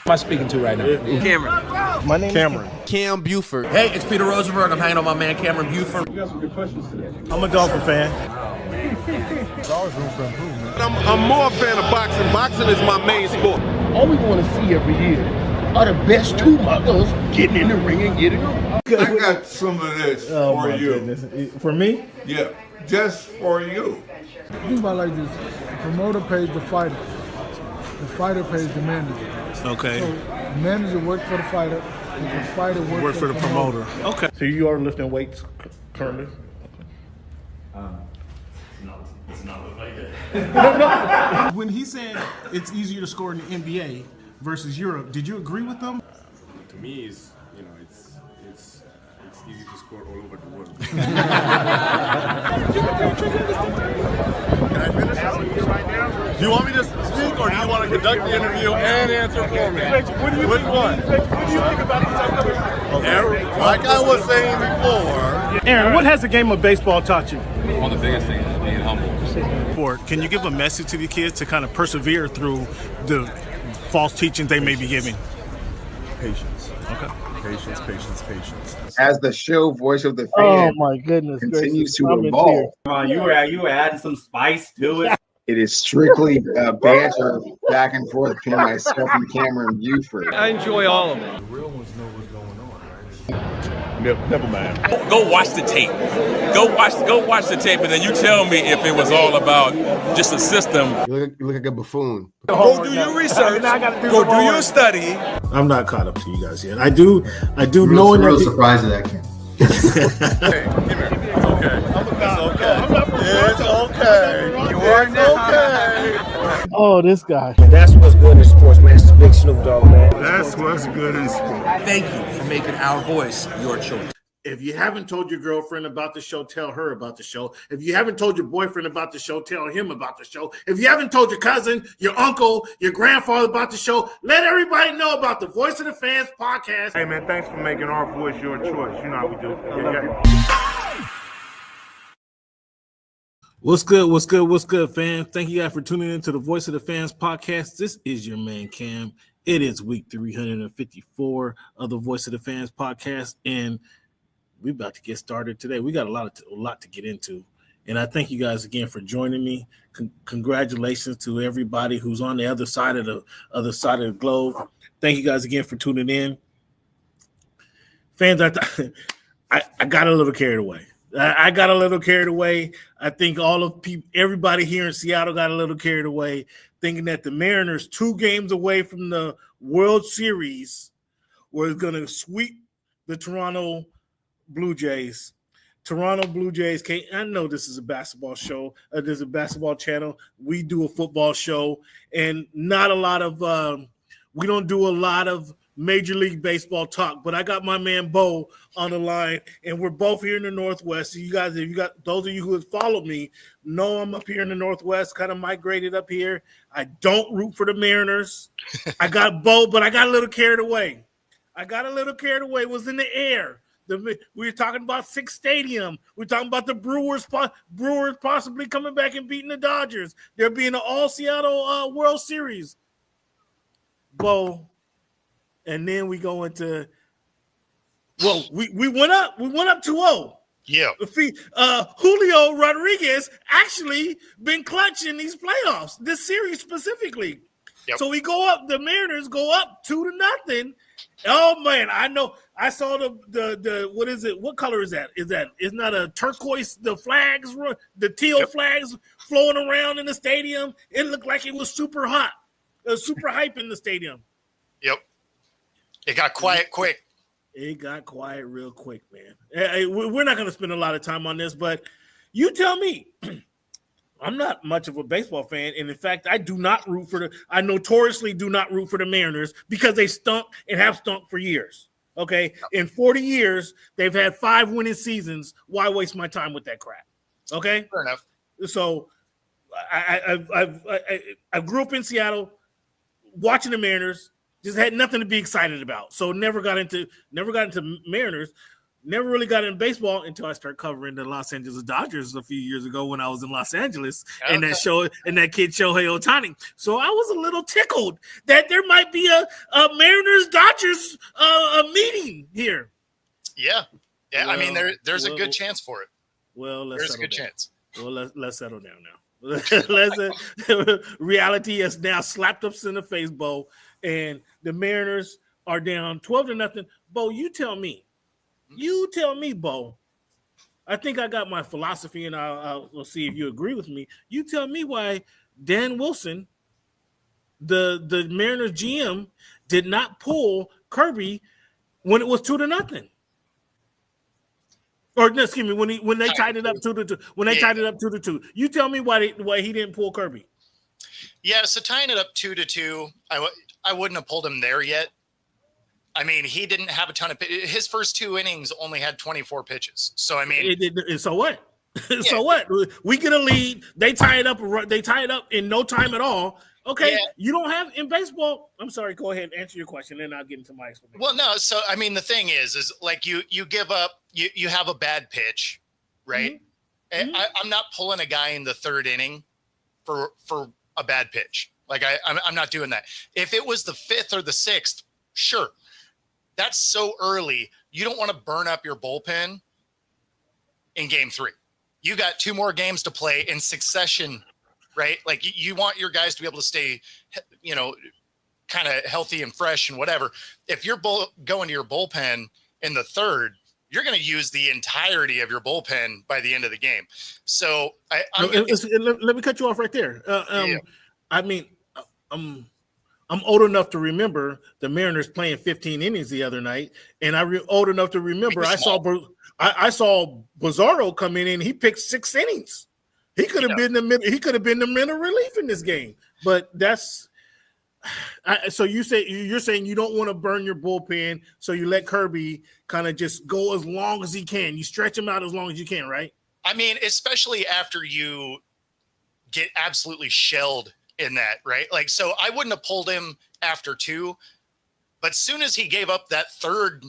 am I speaking to right now? Cameron. My name is Cameron. Cam Buford. Hey, it's Peter Rosenberg. I'm hanging on my man Cameron Buford. You got some good questions today. I'm a Dolphin fan. There's always room for improvement. I'm more a fan of boxing. Boxing is my main sport. All we want to see every year are the best two mothers getting in the ring and getting on. I got some of this for you. Goodness. For me? Yeah, just for you. Think about it like this: the promoter pays the fighter, the fighter pays the manager. Okay. So the manager works for the fighter, and the fighter works for the promoter. Okay. So you are lifting weights currently? When he said it's easier to score in the NBA versus Europe, did you agree with them? To me, it's easy to score all over the world. Can I finish? Do you want me to speak or do you want to conduct the interview and answer for me? Which one? What do you think about this upcoming? Like I was saying before. Aaron, what has the game of baseball taught you? One of the biggest things is being humble. Can you give a message to the kids to kind of persevere through the false teachings they may be giving? Patience. Okay. Patience. As the show Voice of the Fans Oh my goodness continues gracious. to evolve, Come on, you were adding some spice to it. it is strictly banter back and forth between myself and Cameron Buford. I enjoy all of it. The real ones know what's going on, right? Never mind. Go watch the tape. Go watch the tape, and then you tell me if it was all about just a system. You look like a buffoon. Go do your research. Go do your study. I'm not caught up to you guys yet. I do Real, real surprised at that, Cam. Hey, come here. It's okay. It's okay. It's okay. Oh, this guy. That's what's good in sports, man. It's the big Snoop Dogg, man. That's what's good in sport. Thank you for making our voice your choice. If you haven't told your girlfriend about the show, tell her about the show. If you haven't told your boyfriend about the show, tell him about the show. If you haven't told your cousin, your uncle, your grandfather about the show, let everybody know about the Voice of the Fans podcast. Hey, man, thanks for making our voice your choice. You know how we do. Yeah. What's good, fam? Thank you guys for tuning in to the Voice of the Fans podcast. This is your man, Cam. It is week 354 of the Voice of the Fans podcast, and we're about to get started today. We got a lot to get into, and I thank you guys again for joining me. Congratulations to everybody who's on the other side of the globe. Thank you guys again for tuning in, fans. I got a little carried away. I got a little carried away. I think everybody here in Seattle got a little carried away, thinking that the Mariners, 2 games away from the World Series, were going to sweep the Toronto Blue Jays. Toronto Blue Jays. I know this is a basketball show. There's a basketball channel. We do a football show, and not a lot of we don't do a lot of Major League Baseball talk. But I got my man Bo on the line, and we're both here in the Northwest. So you guys, if you got those of you who have followed me, know I'm up here in the Northwest, kind of migrated up here. I don't root for the Mariners. I got Bo, but I got a little carried away. It was in the air. We were talking about Six Stadium. We're talking about the Brewers possibly coming back and beating the Dodgers. There being an all-Seattle World Series. Bo, and then we go into we went up 2-0. Yeah. Julio Rodriguez actually been clutching these playoffs, this series specifically. Yep. So the Mariners go up 2-0. Oh man, I know. I saw the what is it? What color is that? It's not a turquoise, the flags, the teal flags flowing around in the stadium. It looked like it was super hot. It was super hype in the stadium. Yep. It got quiet quick. It got quiet real quick, man. We're not going to spend a lot of time on this, but you tell me. I'm not much of a baseball fan, and in fact, I notoriously do not root for the Mariners because they stunk and have stunk for years. Okay, in 40 years, they've had 5 winning seasons. Why waste my time with that crap? Okay, Fair enough. So, I grew up in Seattle, watching the Mariners. Just had nothing to be excited about. So never got into Mariners. Never really got in baseball until I started covering the Los Angeles Dodgers a few years ago when I was in Los Angeles, and that kid Shohei Ohtani. So I was a little tickled that there might be a Mariners Dodgers meeting here. Yeah. Well, I mean, there's a good chance for it. Well, there's a good chance. Well, let's settle down now. Reality has now slapped us in the face, Bo, and the Mariners are down 12-0. Bo, you tell me, Bo. I think I got my philosophy, and I'll see if you agree with me. You tell me why Dan Wilson, the Mariners GM, did not pull Kirby when it was 2-0. Or no, excuse me, when they tied it up 2-2. When they tied it up 2-2. You tell me why he didn't pull Kirby. Yeah, so tying it up 2-2, I wouldn't have pulled him there yet. I mean, he didn't have a ton of his first 2 innings only had 24 pitches. So I mean, so what? So what? We get a lead. They tie it up. They tie it up in no time at all. Okay, you don't have in baseball. I'm sorry. Go ahead, answer your question, then I'll get into my explanation. Well, no. So I mean, the thing is like you give up. You have a bad pitch, right? Mm-hmm. I'm not pulling a guy in the 3rd inning for a bad pitch. Like I'm not doing that. If it was the 5th or the 6th, sure. That's so early. You don't want to burn up your bullpen in game 3. You got 2 more games to play in succession, right? Like you want your guys to be able to stay, kind of healthy and fresh and whatever. If you're going to your bullpen in the 3rd, you're going to use the entirety of your bullpen by the end of the game. So let me cut you off right there. I mean, I'm old enough to remember the Mariners playing 15 innings the other night, and old enough to remember I saw Bizarro come in and he picked 6 innings. He could have been the middle. He could have been the middle relief in this game. But that's so you're saying you don't want to burn your bullpen, so you let Kirby kind of just go as long as he can. You stretch him out as long as you can, right? I mean, especially after you get absolutely shelled in that, right? Like, so I wouldn't have pulled him after 2, but soon as he gave up that 3rd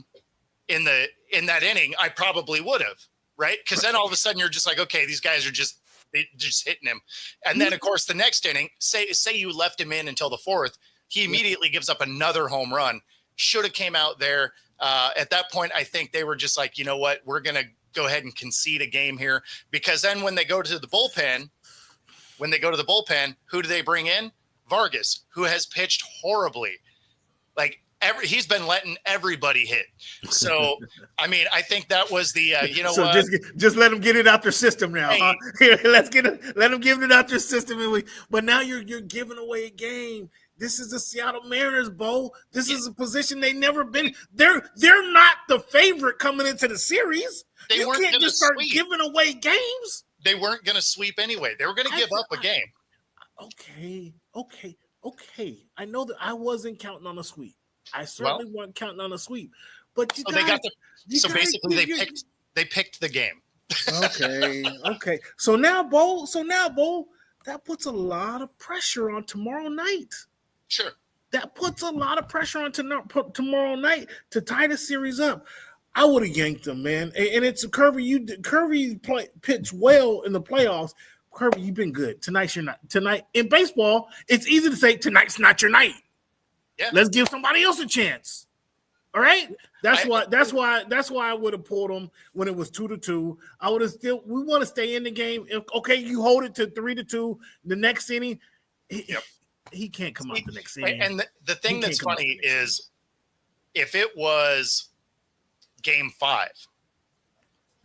in that inning, I probably would have, right? Because then all of a sudden you're just like, okay, these guys are just hitting him. And then of course the next inning, say you left him in until the 4th, he immediately gives up another home run. Should have came out there. At that point, I think they were just like, you know what, we're gonna go ahead and concede a game here, because then when they go to the bullpen, who do they bring in? Vargas, who has pitched horribly. Like he's been letting everybody hit. So, I mean, I think that was the, just let them get it out their system now. Hey. Huh? Here, let them give it out their system. But now you're giving away a game. This is the Seattle Mariners, Bo. This is a position they've never been. They're not the favorite coming into the series. You can't just start giving away games. They weren't going to sweep anyway. They were going to give up a game. Okay. I know that I wasn't counting on a sweep. I certainly wasn't counting on a sweep. But basically they picked the game. Okay. So now, Bo, that puts a lot of pressure on tomorrow night. Sure. That puts a lot of pressure on tomorrow night to tie the series up. I would have yanked him, man. And it's Kirby. Kirby pitched well in the playoffs. Kirby, you've been good. Tonight's your night. Tonight in baseball, it's easy to say tonight's not your night. Yeah. Let's give somebody else a chance. All right. That's why I would have pulled him when it was 2-2. I would have still. We want to stay in the game. You hold it to 3-2. The next inning, he can't come out the next inning. And the thing that's funny is, if it was Game 5,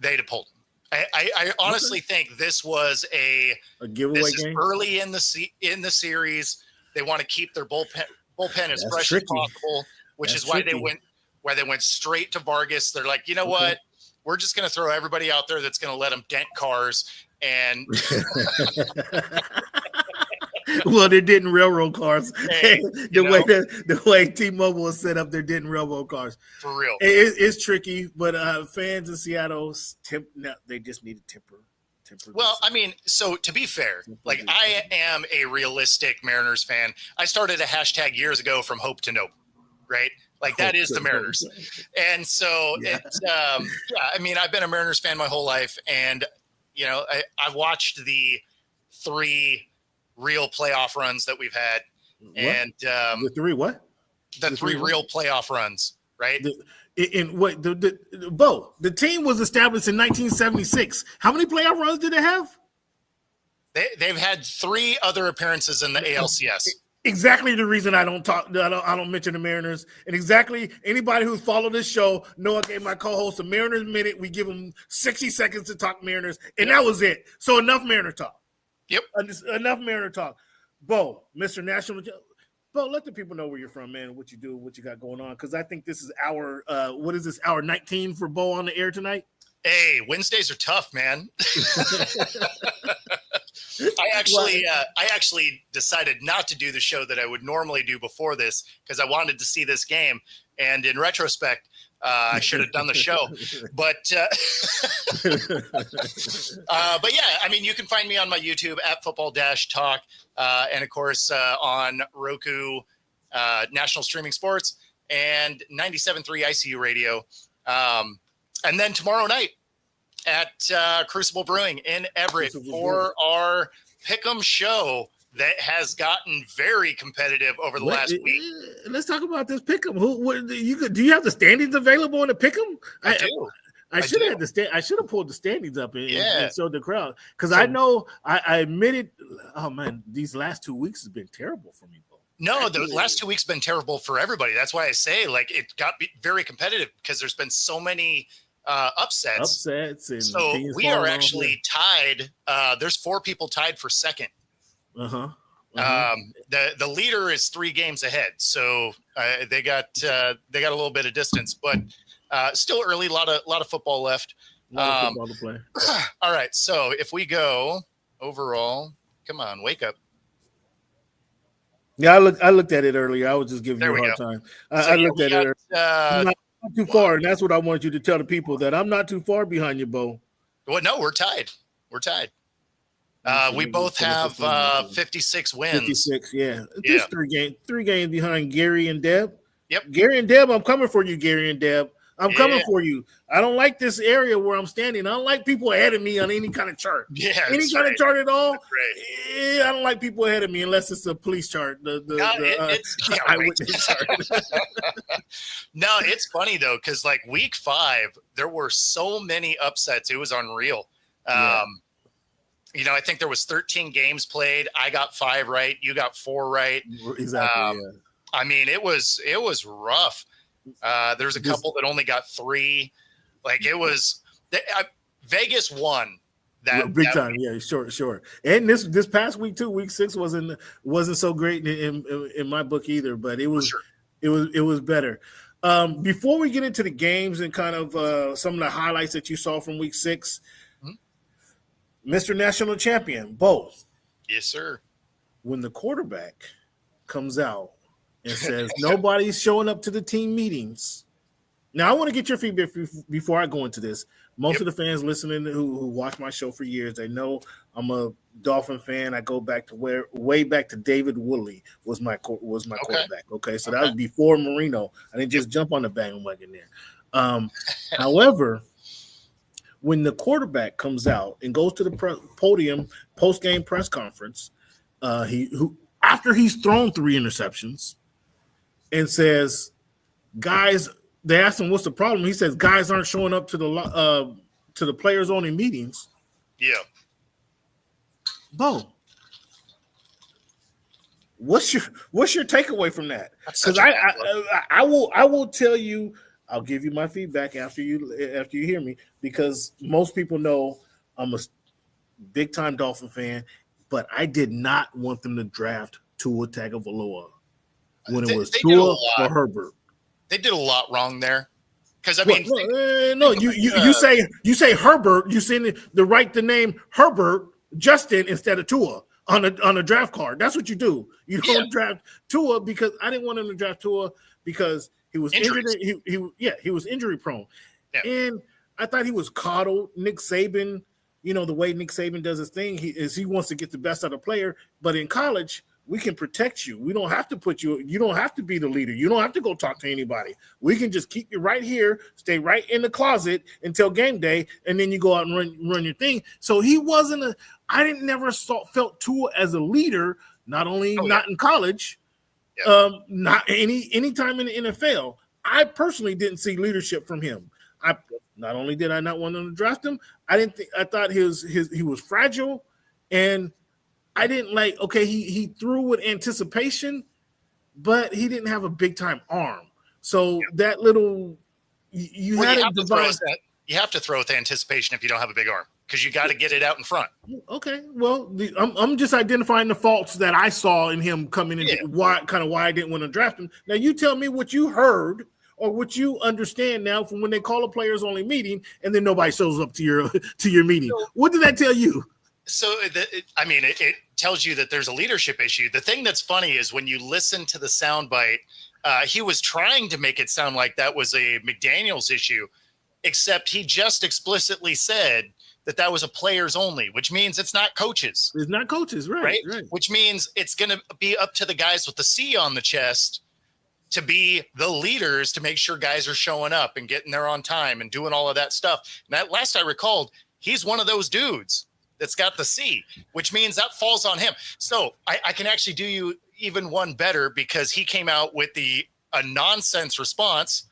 they'd have pulled him. I honestly think this was a giveaway game early in the series. They want to keep their bullpen as fresh as possible, which is why they went straight to Vargas. They're like, you know what? We're just going to throw everybody out there that's going to let them dent cars. And well, they didn't railroad cars. The way T-Mobile was set up, they didn't railroad cars. For real. It's tricky, but fans in Seattle, they just need to temper. Well, I mean, so to be fair, like I am a realistic Mariners fan. I started a hashtag years ago from hope to nope, right? Like that is the Mariners. And so it's I mean, I've been a Mariners fan my whole life, and you know, I watched the 3 real playoff runs that we've had. What? And the 3 what? The 3 real playoff runs, right? Bo, the team was established in 1976. How many playoff runs did they have? They've had 3 other appearances in the ALCS. Exactly the reason I don't mention the Mariners, and exactly anybody who's followed this show know I gave my co-host a Mariners minute. We give them 60 seconds to talk Mariners, and that was it. So enough Mariner talk. Yep, enough Mariner talk. Bo, Mr. National, Bo, let the people know where you're from, man. What you do, what you got going on, because I think this is our what is this, hour 19 for Bo on the air tonight. Hey, Wednesdays are tough, man. I actually decided not to do the show that I would normally do before this because I wanted to see this game. And in retrospect, I should have done the show. But yeah, I mean, you can find me on my YouTube at Football-Talk, and of course on Roku, National Streaming Sports, and 97.3 ICU Radio. And then tomorrow night at Crucible Brewing in Everett for our Pick'em show that has gotten very competitive over the last week. Let's talk about this Pick'em. Do you have the standings available in the Pick'em? I do. I should have pulled the standings up and showed the crowd, because I know I admitted. Oh man, these last 2 weeks has been terrible for me. No, the last 2 weeks have been terrible for everybody. That's why I say like it got very competitive because there's been so many upsets. And so we are actually tied. There's 4 people tied for second. The leader is 3 games ahead, so they got a little bit of distance, but still early. A lot of football left. Football to play. All right, so if we go overall, come on, wake up. Yeah, I looked at it earlier. I was just giving you a hard time. I looked at it. Not too far, and that's what I want you to tell the people, that I'm not too far behind you, Bo. Well, no, we're tied. We both have 56 wins. 56, yeah. Just 3 games behind Gary and Deb. Yep. Gary and Deb, I'm coming for you, Gary and Deb. I'm coming for you. I don't like this area where I'm standing. I don't like people ahead of me on any kind of chart. Yeah, any kind of chart at all. I don't like people ahead of me unless it's a police chart. Eyewitness chart. No, it's funny though, because like week 5, there were so many upsets. It was unreal. You know, I think there was 13 games played. I got 5 right. You got 4 right. Exactly. I mean, it was rough. There's a couple that only got 3. Like it was Vegas won that big time. Yeah, sure. And this past week too, week 6 wasn't so great in my book either, but it was better. Before we get into the games and kind of some of the highlights that you saw from week 6, Mr. National Champion, Bo. Yes, sir. When the quarterback comes out and says nobody's showing up to the team meetings. Now, I want to get your feedback before I go into this. Most of the fans listening who watch my show for years, they know I'm a Dolphin fan. I go back to way back to David Wiley was my quarterback. Okay, so that was before Marino. I didn't just jump on the bandwagon there. However, when the quarterback comes out and goes to the podium post-game press conference, after he's thrown 3 interceptions, and says, guys, they asked him what's the problem. He says guys aren't showing up to the players only meetings. Yeah. Bo, what's your takeaway from that? Because I will tell you, I'll give you my feedback after you hear me, because most people know I'm a big time Dolphin fan, but I did not want them to draft Tua Tagovailoa when it was Tua or Herbert. They did a lot wrong there. Because I mean, you say Herbert, you say the name Herbert Justin instead of Tua on a draft card. That's what you do. You don't draft Tua, because I didn't want him to draft Tua because he was injured. He was injury prone, and I thought he was coddled. Nick Saban, the way Nick Saban does his thing, he wants to get the best out of the player. But in college, we can protect you. We don't have to put you. You don't have to be the leader. You don't have to go talk to anybody. We can just keep you right here, stay right in the closet until game day, and then you go out and run your thing. So he wasn't I didn't never felt Tua as a leader. Not only not in college, not any time in the NFL. I personally didn't see leadership from him. Not only did I not want them to draft him, I thought he was fragile, and I didn't like. Okay, he threw with anticipation, but he didn't have a big time arm. So that little you have to throw with anticipation if you don't have a big arm, because you got to get it out in front. Okay, well, I'm just identifying the faults that I saw in him coming in. Why I didn't want to draft him. Now you tell me what you heard or what you understand now from when they call a players only meeting and then nobody shows up to your meeting. What did that tell you? So it tells you that there's a leadership issue. The thing that's funny is when you listen to the soundbite, he was trying to make it sound like that was a McDaniels issue, except he just explicitly said that was a players only, which means it's not coaches. It's not coaches, right? Which means it's going to be up to the guys with the C on the chest to be the leaders to make sure guys are showing up and getting there on time and doing all of that stuff. And that last I recalled, he's one of those dudes that's got the C, which means that falls on him. So I can actually do you even one better, because he came out with a nonsense response,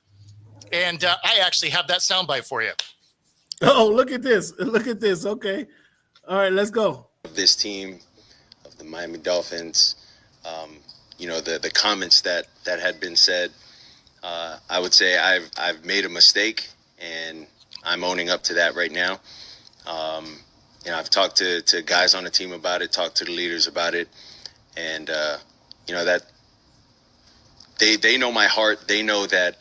and I actually have that soundbite for you. Oh, look at this. Look at this. Okay. All right, let's go. This team of the Miami Dolphins, the comments that had been said, I would say I've made a mistake, and I'm owning up to that right now. I've talked to guys on the team about it, talked to the leaders about it, and that they know my heart. They know that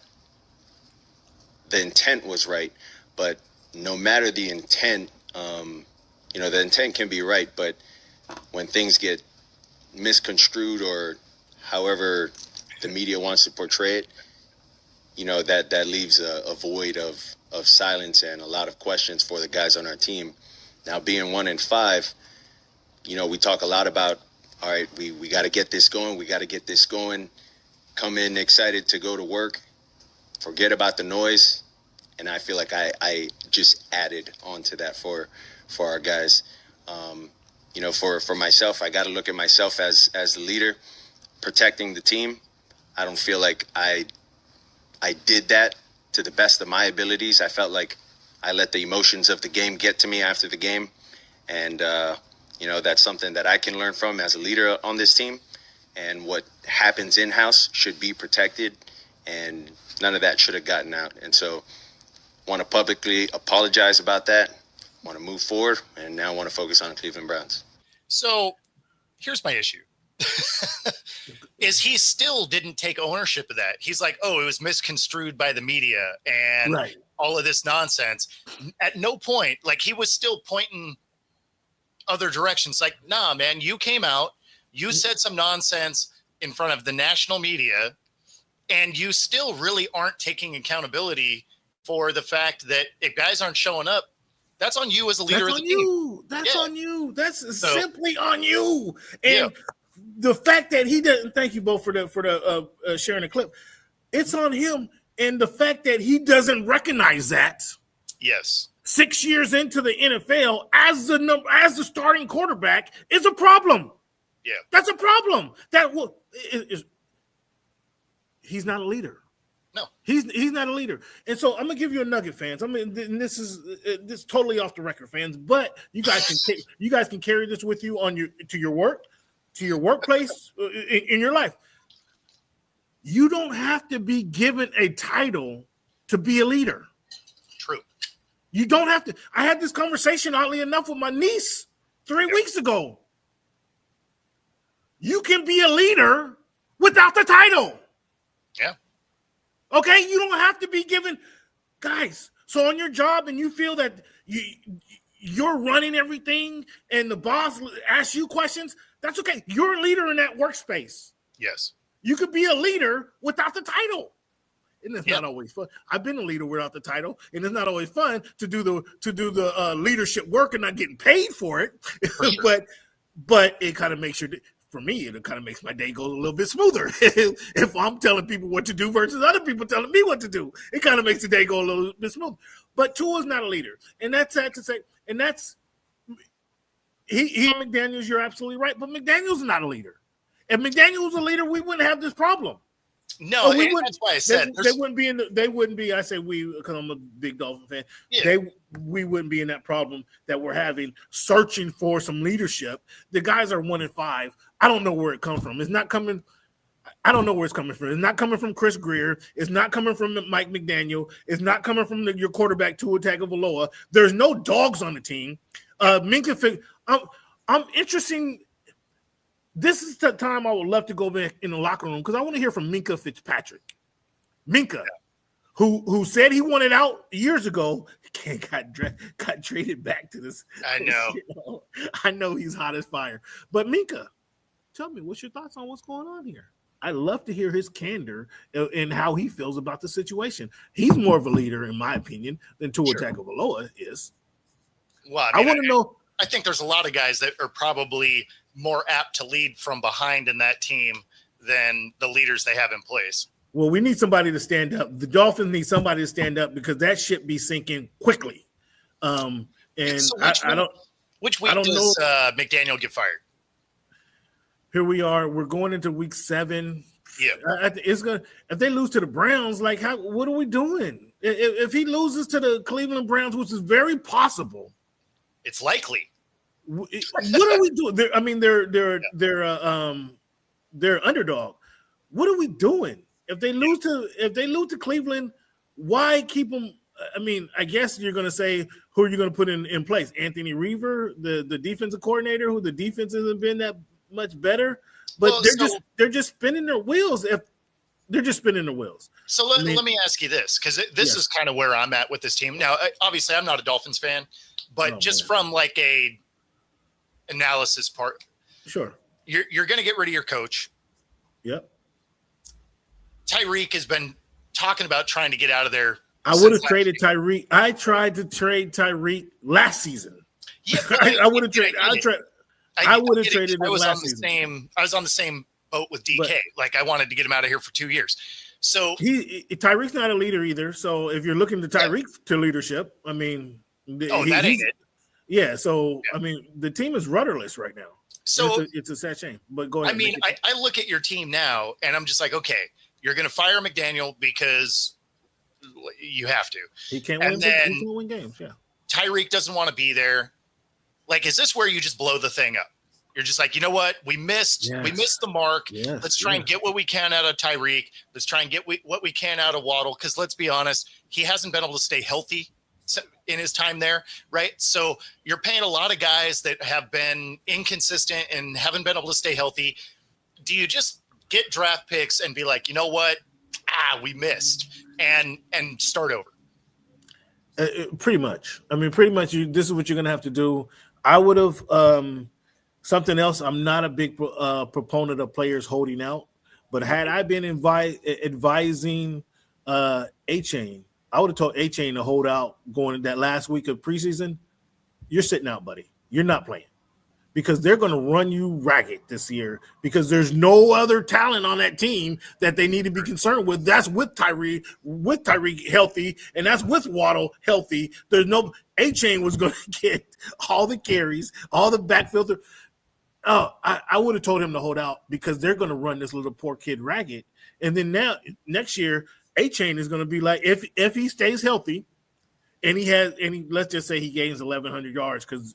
the intent was right, but no matter the intent, the intent can be right, but when things get misconstrued or however the media wants to portray it, that leaves a void of silence and a lot of questions for the guys on our team. Now, being 1-5, we talk a lot about, all right, we got to get this going. We got to get this going. Come in excited to go to work. Forget about the noise. And I feel like I just added onto that for our guys. For myself, I got to look at myself as the leader, protecting the team. I don't feel like I did that to the best of my abilities. I felt like I let the emotions of the game get to me after the game. And, that's something that I can learn from as a leader on this team. And what happens in-house should be protected, and none of that should have gotten out. And so want to publicly apologize about that, want to move forward, and now want to focus on the Cleveland Browns. So here's my issue. Is he still didn't take ownership of that. He's like, it was misconstrued by the media and all of this nonsense. At no point, he was still pointing other directions. Like, nah, man, you came out, you said some nonsense in front of the national media, and you still really aren't taking accountability for the fact that if guys aren't showing up, that's on you as a leader of the team. That's on you. That's simply on you. And the fact that he doesn't, thank you both for the sharing the clip. It's on him. And the fact that he doesn't recognize that. Yes. 6 years into the NFL as the starting quarterback is a problem. Yeah. That's a problem. He's not a leader. No, he's not a leader. And so I'm gonna give you a nugget, fans. This is totally off the record, fans. But you guys can carry this with you to your workplace, in your life. You don't have to be given a title to be a leader. True. You don't have to. I had this conversation, oddly enough, with my niece 3 weeks ago. You can be a leader without the title. Yeah. Okay, you don't have to be given, guys. So on your job, and you feel that you're running everything, and the boss asks you questions, that's okay. You're a leader in that workspace. Yes. You could be a leader without the title, and it's not always fun. I've been a leader without the title, and it's not always fun to do the leadership work and not getting paid for it. For sure. But it kind of makes for me, it kind of makes my day go a little bit smoother. If I'm telling people what to do versus other people telling me what to do, it kind of makes the day go a little bit smoother. But Tua's not a leader, and that's sad to say. And that's he McDaniels. You're absolutely right, but McDaniels is not a leader. If McDaniels was a leader, we wouldn't have this problem. No, that's why I said they wouldn't be in. They wouldn't be. I say we because I'm a big Dolphin fan. Yeah. We wouldn't be in that problem that we're having, searching for some leadership. The guys are 1-5. I don't know where it comes from. It's not coming. I don't know where it's coming from. It's not coming from Chris Greer. It's not coming from Mike McDaniel. It's not coming from your quarterback Tua Tagovailoa. There's no dogs on the team. Minka, I'm interested. This is the time I would love to go back in the locker room because I want to hear from Minka Fitzpatrick. Minka, who said he wanted out years ago, got traded back to this. I know. I know he's hot as fire. But Minka, tell me, what's your thoughts on what's going on here? I'd love to hear his candor and how he feels about the situation. He's more of a leader, in my opinion, than Tua Tagovailoa is. Well, I want to know. I think there's a lot of guys that are probably more apt to lead from behind in that team than the leaders they have in place. Well, we need somebody to stand up. The Dolphins need somebody to stand up because that ship be sinking quickly. And so which week does McDaniel get fired? Here we are. We're going into week 7. Yeah, it's gonna. If they lose to the Browns, like, what are we doing? If he loses to the Cleveland Browns, which is very possible, it's likely. What are we doing? They're underdog. What are we doing? If they lose to Cleveland, why keep them? I mean, I guess you're going to say who are you going to put in place? Anthony Reaver, the defensive coordinator, who the defense hasn't been that much better, but they're just spinning their wheels. If they're just spinning their wheels. So let me ask you this, because this is kind of where I'm at with this team now. Obviously, I'm not a Dolphins fan, but from like a analysis part, sure, you're going to get rid of your coach. Yep. Tyreek has been talking about trying to get out of there. I would have traded Tyreek. I tried to trade Tyreek last season. Yeah, I would have traded. I would have traded him last season. I was on the same boat with DK. Like I wanted to get him out of here for 2 years. So Tyreek's not a leader either. So if you're looking to Tyreek to leadership, I mean, that ain't it. Yeah. So I mean, the team is rudderless right now. So it's a sad shame. But go ahead. I mean, I look at your team now, and I'm just like, okay, you're going to fire McDaniel because you have to. He can't win games. Yeah. Tyreek doesn't want to be there. Like, is this where you just blow the thing up? You're just like, you know what? We missed the mark. Yes, let's try and get what we can out of Tyreek. Let's try and get what we can out of Waddle. Because let's be honest, he hasn't been able to stay healthy in his time there, right? So you're paying a lot of guys that have been inconsistent and haven't been able to stay healthy. Do you just get draft picks and be like, you know what? We missed and start over? Pretty much. I mean, pretty much this is what you're going to have to do. I would have something else. I'm not a big proponent of players holding out, but had I been advising A-Chain, I would have told A-Chain to hold out going that last week of preseason. You're sitting out, buddy. You're not playing because they're going to run you ragged this year because there's no other talent on that team that they need to be concerned with. That's with Tyreek healthy, and that's with Waddle healthy. There's no A-Chain was going to get all the carries, all the backfield. I would have told him to hold out because they're going to run this little poor kid ragged. And then next year, A-Chain is going to be like, if he stays healthy and let's just say he gains 1,100 yards because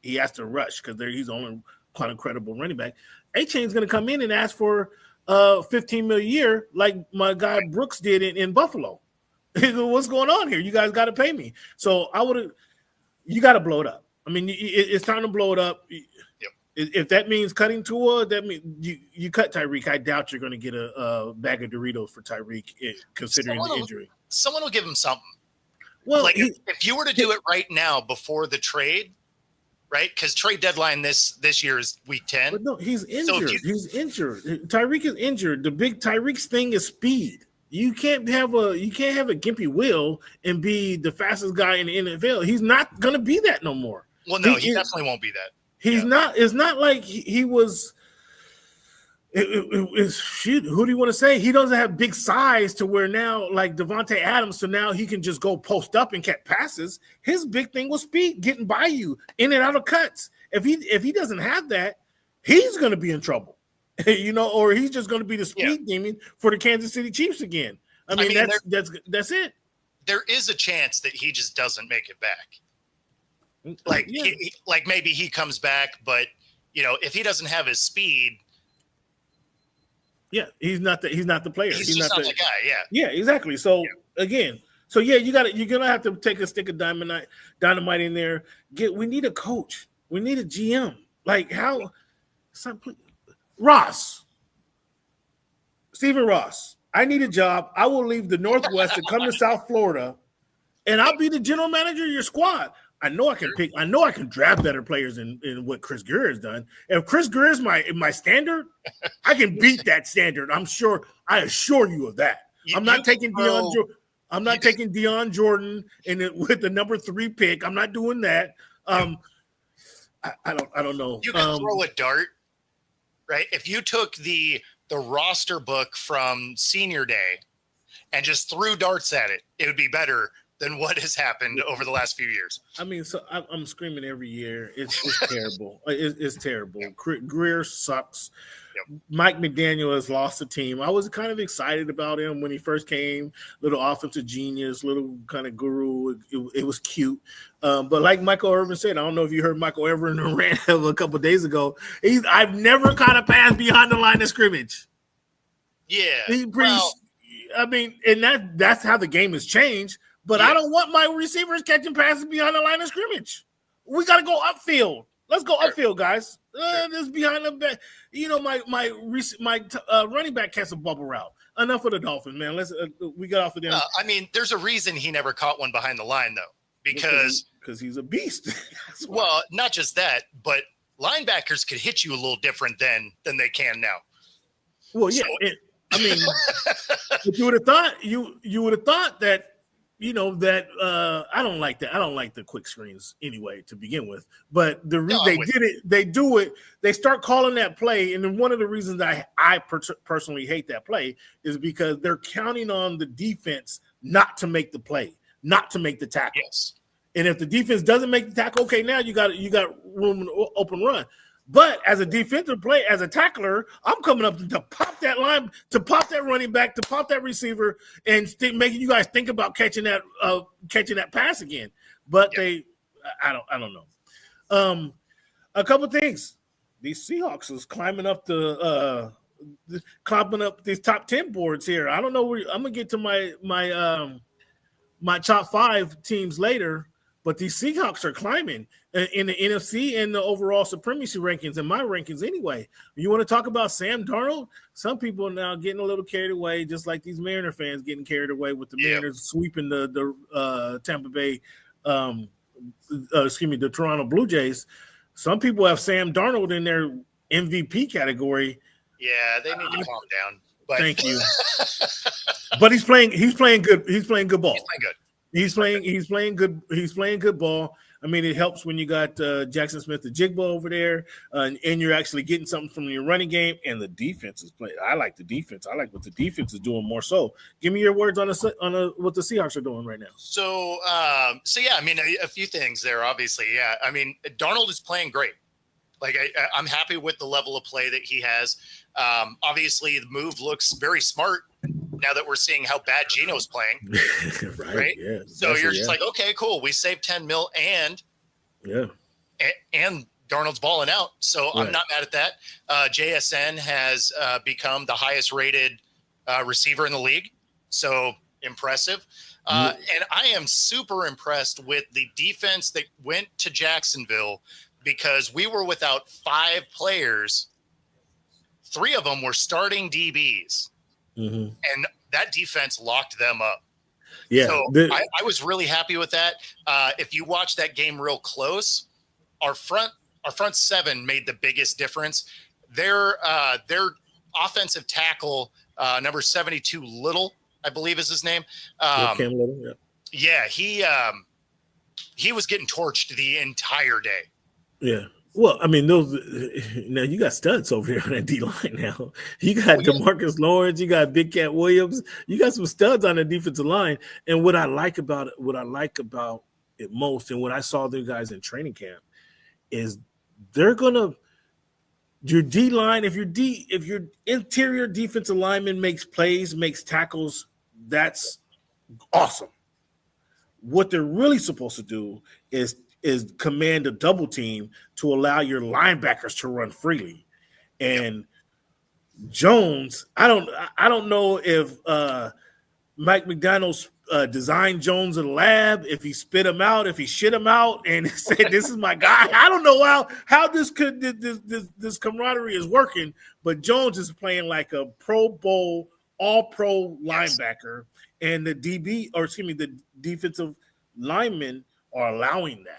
he has to rush because he's only quite a credible running back. A-Chain is going to come in and ask for $15 million a year like my guy Brooks did in Buffalo. What's going on here? You guys got to pay me. So you got to blow it up. I mean, it's time to blow it up. Yep. If that means cutting Tua, that means you cut Tyreek. I doubt you're going to get a bag of Doritos for Tyreek, considering the injury. Someone will give him something. Well, like if you were to do it right now before the trade, right? Because trade deadline this year is week 10. But no, he's injured. He's injured. Tyreek is injured. The big Tyreek's thing is speed. You can't have a gimpy wheel and be the fastest guy in the NFL. He's not going to be that no more. Well, no, he definitely won't be that. He's not. It's not like he was. Shoot, who do you want to say? He doesn't have big size to where now, like Devontae Adams, so now he can just go post up and catch passes. His big thing was speed, getting by you in and out of cuts. If he doesn't have that, he's going to be in trouble, or he's just going to be the speed demon for the Kansas City Chiefs again. I mean that's it. There is a chance that he just doesn't make it back. Like maybe he comes back, but if he doesn't have his speed. Yeah, he's not the player. He's just not the guy. Yeah. Yeah, exactly. So again, you're gonna have to take a stick of dynamite in there. We need a coach. We need a GM. Like how Stephen Ross. I need a job. I will leave the Northwest and come to South Florida, and I'll be the general manager of your squad. I know I can pick. I know I can draft better players than what Chris Greer has done. If Chris Greer is my standard, I can beat that standard. I'm sure. I assure you of that. I'm not taking Deion Jordan with the number 3 pick. I'm not doing that. I don't know. You can throw a dart, right? If you took the roster book from senior day and just threw darts at it, it would be better than what has happened over the last few years. I mean, so I'm screaming every year. It's terrible. It's terrible. Greer sucks. Yep. Mike McDaniel has lost the team. I was kind of excited about him when he first came. Little offensive genius, little kind of guru. It was cute. But like Michael Irvin said, I don't know if you heard Michael Irvin rant a couple of days ago. I've never kind of passed behind the line of scrimmage. Yeah. I mean, and that's how the game has changed. But I don't want my receivers catching passes behind the line of scrimmage. We got to go upfield. Let's go upfield, guys. This behind the back. My running back catch a bubble route. Enough of the Dolphins, man. We got off of them. I mean, there's a reason he never caught one behind the line, though, because he's a beast. Well, not just that, but linebackers could hit you a little different than they can now. Well, yeah. I mean, but you would have thought you would have thought that. I don't like that. I don't like the quick screens anyway to begin with. But they do it. They start calling that play, and then one of the reasons I personally hate that play is because they're counting on the defense not to make the play, not to make the tackle. Yes. And if the defense doesn't make the tackle, okay, now you got room open run. But as a defensive play, as a tackler, I'm coming up to pop that line, to pop that running back, to pop that receiver, and making you guys think about catching that pass again. But I don't know. A couple of things. These Seahawks is climbing up these top 10 boards here. I don't know. I'm gonna get to my top 5 teams later. But these Seahawks are climbing in the NFC and the overall supremacy rankings, and my rankings anyway. You want to talk about Sam Darnold? Some people are now getting a little carried away, just like these Mariner fans getting carried away with the Mariners sweeping the Tampa Bay, the Toronto Blue Jays. Some people have Sam Darnold in their MVP category. Yeah, they need to calm down. But thank you. But he's playing good. He's playing good ball. He's playing good. He's playing good. He's playing good ball. I mean, it helps when you got Jackson Smith, the Jigba over there, and you're actually getting something from your running game. And the defense is playing. I like the defense. I like what the defense is doing more so. Give me your words on what the Seahawks are doing right now. So yeah, I mean, a few things there. Obviously, yeah. I mean, Darnold is playing great. Like I'm happy with the level of play that he has. Obviously, the move looks very smart. Now that we're seeing how bad Geno's playing, right? Yeah, so you're just like, okay, cool. We saved $10 million, and Darnold's balling out. So I'm not mad at that. JSN has become the highest rated receiver in the league. So impressive. And I am super impressed with the defense that went to Jacksonville because we were without 5 players. 3 of them were starting DBs. Mm-hmm. And that defense locked them up. Yeah, so I was really happy with that. If you watch that game real close, our front 7 made the biggest difference. Their offensive tackle, number 72, Little, I believe is his name. Cam Little, yeah, he was getting torched the entire day. Yeah. Well, I mean, those now you got studs over here on that D line. Now you got DeMarcus Lawrence, you got Big Cat Williams, you got some studs on the defensive line. And what I like about it most, and what I saw the guys in training camp, is they're gonna your D line. If your interior defensive lineman makes plays, makes tackles, that's awesome. What they're really supposed to do is command a double team to allow your linebackers to run freely. And Jones, I don't know if Mike McDonald's designed Jones in the lab, if he spit him out, if he shit him out and said, "This is my guy." I don't know how this camaraderie is working, but Jones is playing like a Pro Bowl, all-pro linebacker, and the defensive linemen are allowing that.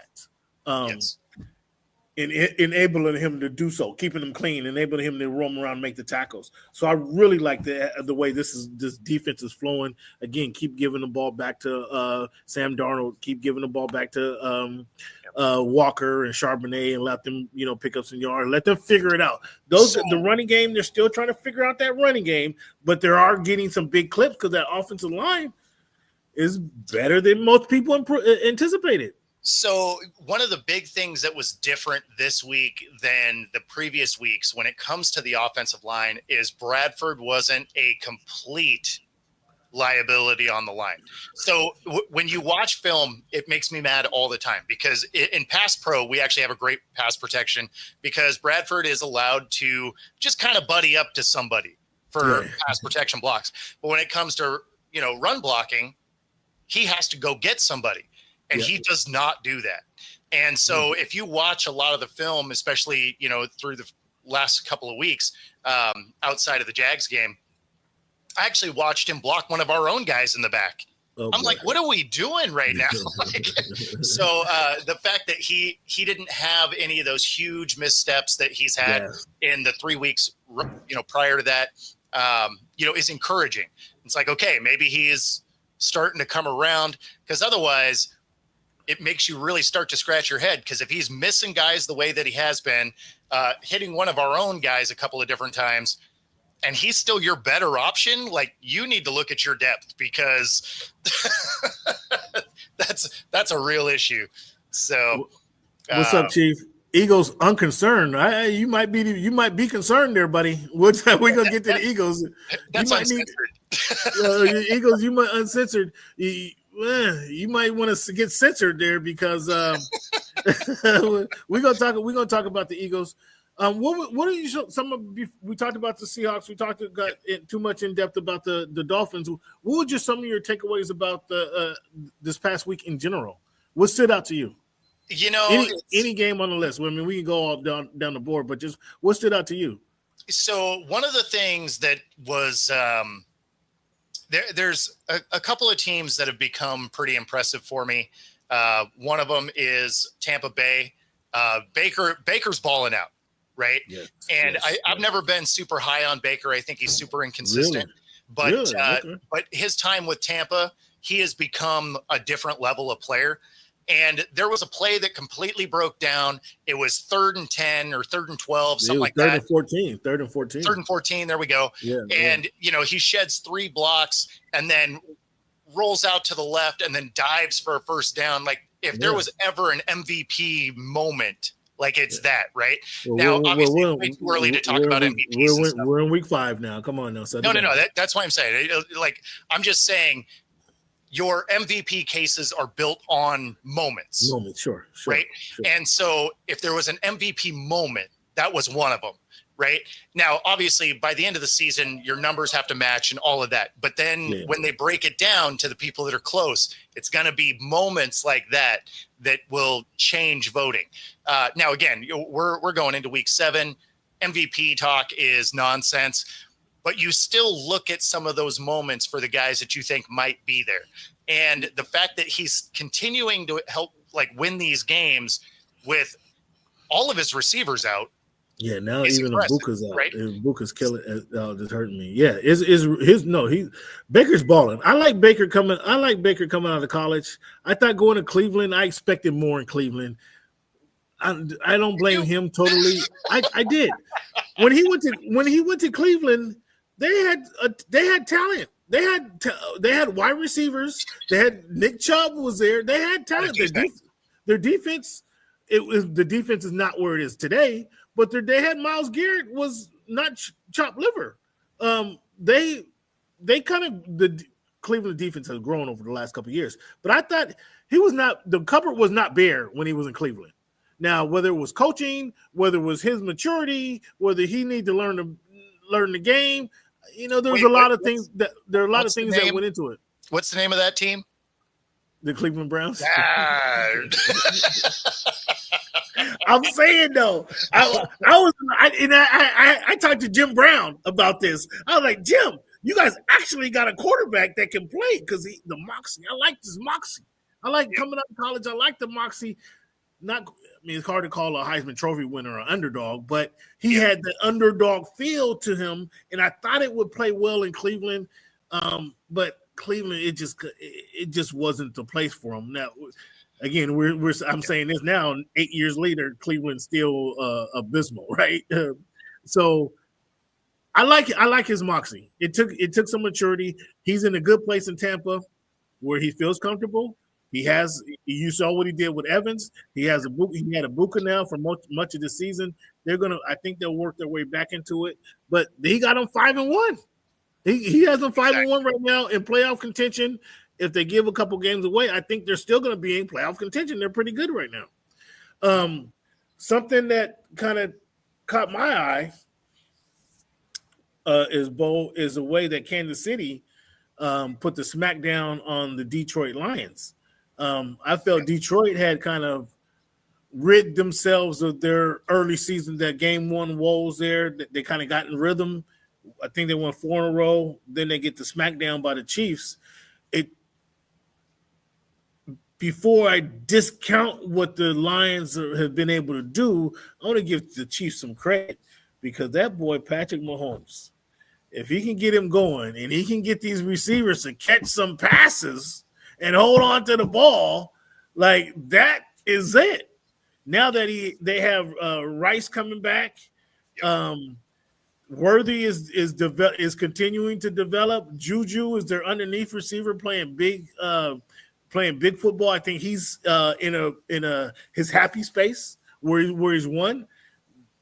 Enabling him to do so, keeping him clean, enabling him to roam around and make the tackles. So I really like the way this defense is flowing. Again, keep giving the ball back to Sam Darnold, keep giving the ball back to Walker and Charbonnet, and let them pick up some yards. Let them figure it out. The running game, they're still trying to figure out that running game, but they are getting some big clips because that offensive line is better than most people anticipated. So one of the big things that was different this week than the previous weeks when it comes to the offensive line is Bradford wasn't a complete liability on the line. So when you watch film, it makes me mad all the time because in pass pro, we actually have a great pass protection because Bradford is allowed to just kind of buddy up to somebody for pass protection blocks. But when it comes to, run blocking, he has to go get somebody. And he does not do that. And so if you watch a lot of the film, especially, through the last couple of weeks outside of the Jags game, I actually watched him block one of our own guys in the back. I'm like, what are we doing right now? So the fact that he didn't have any of those huge missteps that he's had in the 3 weeks, prior to that, is encouraging. It's like, okay, maybe he is starting to come around because otherwise – it makes you really start to scratch your head because if he's missing guys the way that he has been, hitting one of our own guys a couple of different times, and he's still your better option, like you need to look at your depth because that's a real issue. So, what's up, Chief? Eagles unconcerned. You might be concerned there, buddy. We're gonna get to the Eagles. That's uncensored. Eagles, you might uncensored. You might want to get censored there because we're gonna talk about the Eagles. What are you? We talked about the Seahawks. We got too much in depth about the Dolphins. What were some of your takeaways about this past week in general? What stood out to you? Any game on the list. I mean, we can go all down the board, but just what stood out to you? So one of the things that was there's a couple of teams that have become pretty impressive for me. One of them is Tampa Bay. Baker's balling out, right? Yes, and I've never been super high on Baker. I think he's super inconsistent. Really? But his time with Tampa, he has become a different level of player. And there was a play that completely broke down. It was 3rd and 10 or 3rd and 12, something like that. 3rd and 14. There we go. And he sheds 3 blocks and then rolls out to the left and then dives for a first down. Like if there was ever an MVP moment, like it's that, right? Now, obviously, it's too early to talk about MVPs. We're in week 5 now. Come on now. No. That's why I'm saying I'm just saying your MVP cases are built on moments. Sure. Right. Sure. And so if there was an MVP moment, that was one of them. Right. Now, obviously, by the end of the season, your numbers have to match and all of that. But then when they break it down to the people that are close, it's going to be moments like that will change voting. Now, again, we're going into week 7. MVP talk is nonsense. But you still look at some of those moments for the guys that you think might be there. And the fact that he's continuing to help win these games with all of his receivers out. Yeah, now even Ibuka's out. Right? Ibuka's killing just hurting me. Yeah, Baker's balling. I like Baker coming out of college. I thought going to Cleveland, I expected more in Cleveland. I don't blame him totally. I did. When he went to Cleveland, they had talent. They had wide receivers. They had Nick Chubb was there. They had talent. Their defense, the defense is not where it is today. But they had Myles Garrett was not chopped liver. The Cleveland defense has grown over the last couple of years. But I thought the cupboard was not bare when he was in Cleveland. Now, whether it was coaching, whether it was his maturity, whether he needed to learn the game, there was a lot of things that went into it. What's the name of that team? The Cleveland Browns. Ah. I'm saying though, I talked to Jim Brown about this. I was like, Jim, you guys actually got a quarterback that can play because the moxie. I like this moxie. I like coming out of college. I like the moxie. It's hard to call a Heisman Trophy winner an underdog, but he had the underdog feel to him, and I thought it would play well in Cleveland. But Cleveland, it just wasn't the place for him. Now, again, I'm saying this now, 8 years later, Cleveland's still abysmal, right? So I like his moxie. It took some maturity. He's in a good place in Tampa where he feels comfortable. You saw what he did with Evans. He had a Buka now for much of the season. I think they'll work their way back into it. But he got them 5-1. He has them 5-1 right now in playoff contention. If they give a couple games away, I think they're still going to be in playoff contention. They're pretty good right now. Something that kind of caught my eye is the way that Kansas City put the smackdown on the Detroit Lions. I felt Detroit had kind of rid themselves of their early season, that game one woes there. They kind of got in rhythm. I think they won 4 in a row. Then they get the smackdown by the Chiefs. Before I discount what the Lions have been able to do, I want to give the Chiefs some credit because that boy, Patrick Mahomes, if he can get him going and he can get these receivers to catch some passes and hold on to the ball, like that is it. Now that they have Rice coming back, Worthy is continuing to develop. Juju is their underneath receiver playing big football. I think he's in his happy space where he's won.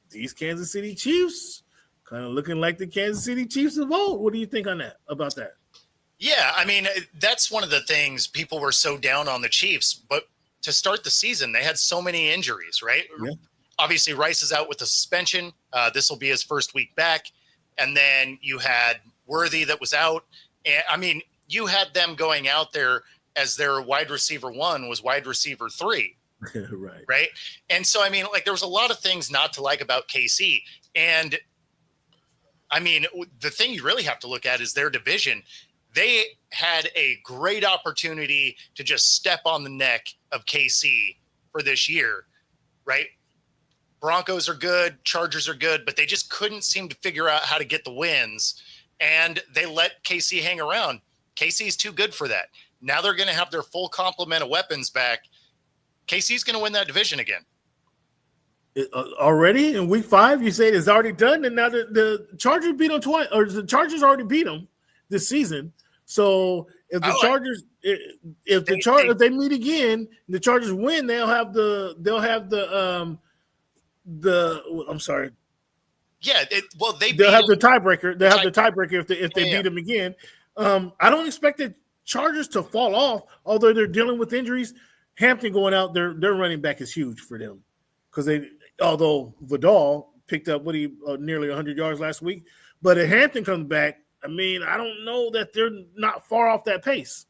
These Kansas City Chiefs kind of looking like the Kansas City Chiefs of old. What do you think about that? Yeah, I mean, that's one of the things people were so down on the Chiefs, but to start the season, they had so many injuries, right? Yeah. Obviously, Rice is out with a suspension. This will be his first week back. And then you had Worthy that was out. And I mean, you had them going out there as their wide receiver 1 was wide receiver 3. Right. And so, I mean, like there was a lot of things not to like about KC. And I mean, the thing you really have to look at is their division. They had a great opportunity to just step on the neck of KC for this year, right? Broncos are good, Chargers are good, but they just couldn't seem to figure out how to get the wins, and they let KC hang around. KC is too good for that. Now they're going to have their full complement of weapons back. KC's going to win that division again. Already in week 5, you say it's already done, and now the Chargers beat them twice, or the Chargers already beat them this season. So if the Chargers, if they meet again, the Chargers win, they'll have the I'm sorry. Yeah, they'll have the tiebreaker. They'll have the tiebreaker if they beat them again. I don't expect the Chargers to fall off, although they're dealing with injuries. Hampton going out, their running back is huge for them because although Vidal picked up nearly 100 yards last week, but if Hampton comes back, I mean, I don't know that they're not far off that pace.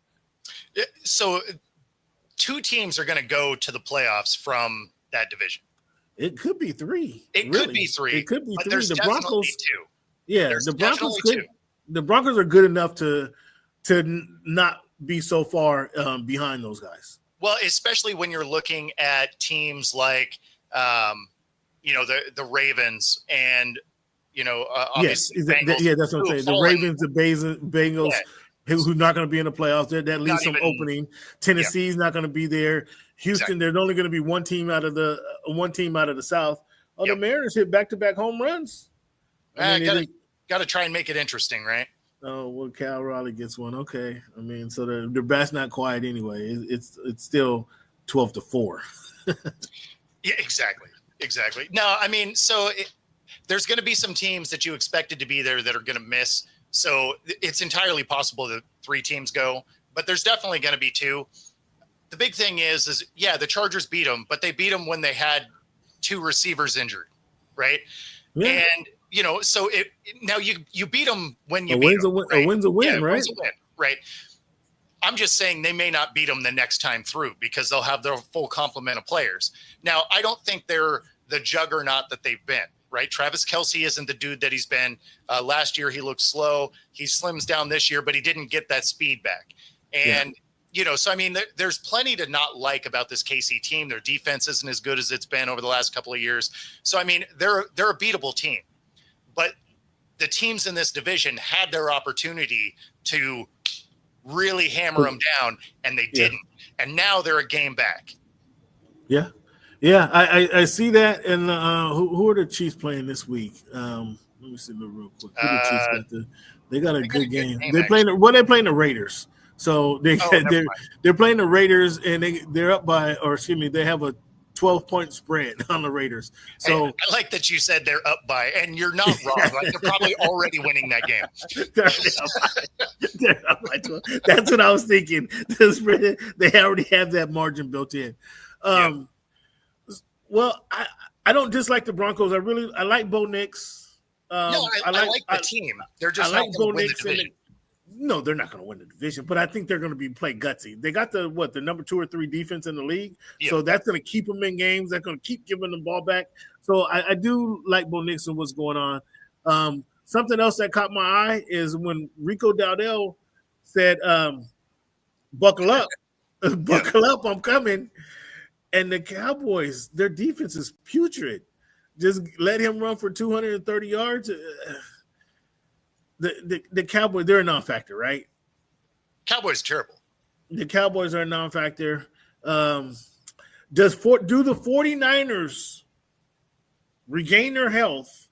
So 2 teams are going to go to the playoffs from that division. It could be 3. It could be 3. It could be 3. There's The definitely Broncos, 2. Yeah, There's the Broncos definitely 2. The Broncos are good enough to not be so far behind those guys. Well, especially when you're looking at teams like, the Ravens and, obviously that's what I'm saying. The Ravens, the Bengals, who's not going to be in the playoffs. That leaves some opening. Tennessee's not going to be there. Houston, there's only going to be one team out of the South. Oh, the Mariners hit back-to-back home runs. Got to try and make it interesting, right? Oh, well, Cal Raleigh gets one. Okay. I mean, so the bat's not quiet anyway. It's still 12-4. Yeah, exactly. No, I mean, so there's going to be some teams that you expected to be there that are going to miss. So it's entirely possible that 3 teams go, but there's definitely going to be 2. The big thing is the Chargers beat them, but they beat them when they had 2 receivers injured, right? Yeah. And so now you beat them when you beat them. A win's a win, right? Win's a win, right? I'm just saying they may not beat them the next time through because they'll have their full complement of players. Now, I don't think they're the juggernaut that they've been, right? Travis Kelce isn't the dude that he's been. Last year, he looked slow. He slims down this year, but he didn't get that speed back. And, so, I mean, there's plenty to not like about this KC team. Their defense isn't as good as it's been over the last couple of years. So, I mean, they're a beatable team. But the teams in this division had their opportunity to really hammer them down, and they didn't. And now they're a game back. Yeah. I see that. And who are the Chiefs playing this week? Let me see real quick. Who the Chiefs got they got a good game. They're playing the Raiders. So they're playing the Raiders, and they're up by, or excuse me, they have a 12-point spread on the Raiders. So I like that you said they're up by, and you're not wrong. Like, they're probably already winning that game. They're up by 12. That's what I was thinking. They already have that margin built in. Well, I don't dislike the Broncos. I like Bo Nix. I like the team. They're just not going to win the division. No, they're not going to win the division, but I think they're going to play gutsy. They got the number 2 or 3 defense in the league, so that's going to keep them in games. They're going to keep giving the ball back. So I do like Bo Nix and what's going on. Something else that caught my eye is when Rico Dowdell said, "Buckle up, buckle up, I'm coming." And the Cowboys, their defense is putrid. Just let him run for 230 yards. The Cowboys, they're a non-factor, right? Cowboys terrible. The Cowboys are a non-factor. Do the 49ers regain their health?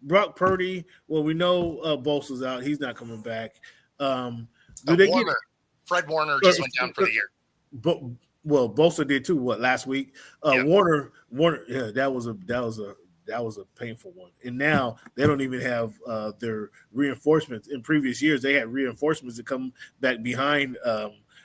Brock Purdy, well, we know Bosa's out. He's not coming back. Fred Warner just went down for the year. Well, Bosa did too. Last week? Warner. Yeah, that was a painful one. And now they don't even have their reinforcements. In previous years, they had reinforcements to come back behind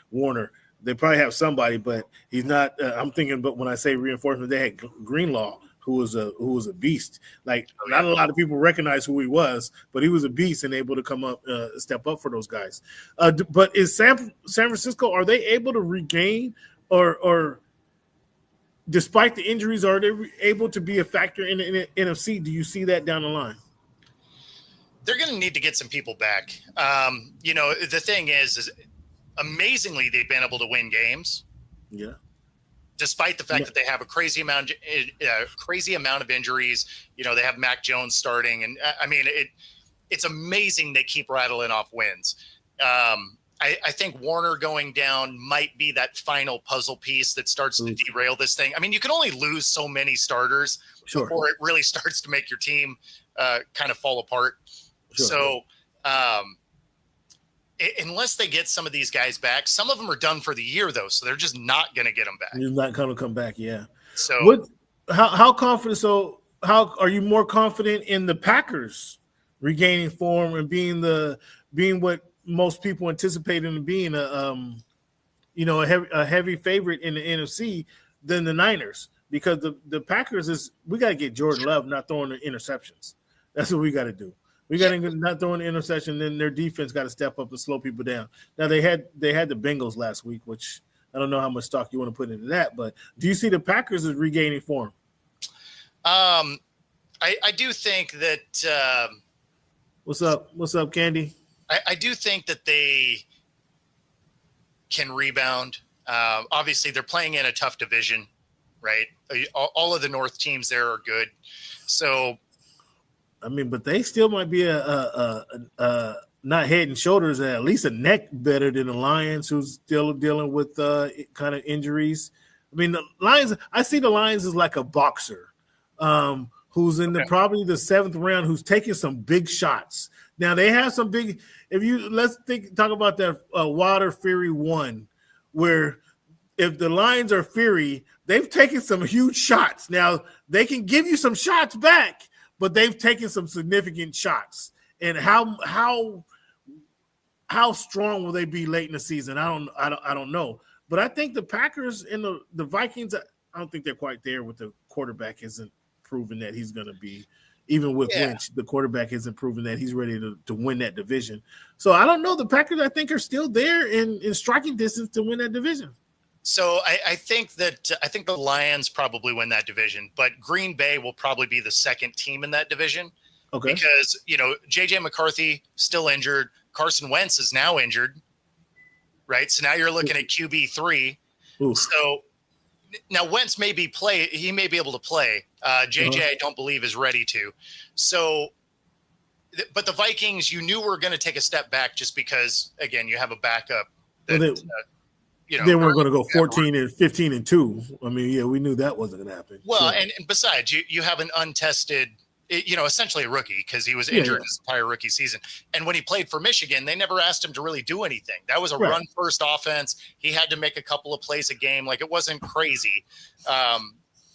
Warner. They probably have somebody, but he's not. I'm thinking, but when I say reinforcement, they had Greenlaw, who was a beast. Like not a lot of people recognize who he was, but he was a beast and able to come up, step up for those guys. But is San Francisco? Are they able to regain or despite the injuries, are they able to be a factor in the NFC? Do you see that down the line? They're going to need to get some people back. The thing is amazingly, they've been able to win games. Yeah. Despite the fact that they have a crazy amount of injuries. They have Mac Jones starting. And I mean, it's amazing they keep rattling off wins. I think Warner going down might be that final puzzle piece that starts to derail this thing. I mean, you can only lose so many starters before it really starts to make your team kind of fall apart. Sure. So unless they get some of these guys back, some of them are done for the year, though, so they're just not going to get them back. He's not going to come back, yeah. So how confident? So how are you more confident in the Packers regaining form and being what most people anticipate them being a heavy favorite in the NFC than the Niners? Because the Packers we got to get Jordan Love not throwing the interceptions. That's what we got to do. We got to not throwing the interception. Then their defense got to step up and slow people down. Now they had the Bengals last week, which I don't know how much stock you want to put into that. But do you see the Packers as regaining form? I do think that. What's up, Candy? I do think that they can rebound. Obviously, they're playing in a tough division, right? All of the North teams there are good. So, I mean, but they still might be a not head and shoulders, at least a neck better than the Lions, who's still dealing with kind of injuries. I mean, the Lions, I see the Lions as like a boxer who's in probably the 7th round, who's taking some big shots. Now they have some big. Let's talk about that Wilder Fury 1, where if the Lions are Fury, they've taken some huge shots. Now they can give you some shots back, but they've taken some significant shots. And how strong will they be late in the season? I don't know. But I think the Packers and the Vikings, I don't think they're quite there with the quarterback isn't proven that he's going to be. Even with Lynch, the quarterback isn't proven that he's ready to win that division. So I don't know. The Packers, I think, are still there in striking distance to win that division. So I think the Lions probably win that division, but Green Bay will probably be the second team in that division. Okay. Because, J.J. McCarthy still injured. Carson Wentz is now injured, right? So now you're looking at QB3. Oof. So now Wentz may be able to play. J.J. I don't believe is ready to. So, but the Vikings, you knew were going to take a step back just because, again, you have a backup. That, they weren't going to go 14 and 15-2. I mean, we knew that wasn't going to happen. Well, and besides, you have an untested, essentially a rookie because he was injured his entire rookie season. And when he played for Michigan, they never asked him to really do anything. That was a run-first offense. He had to make a couple of plays a game. Like, it wasn't crazy.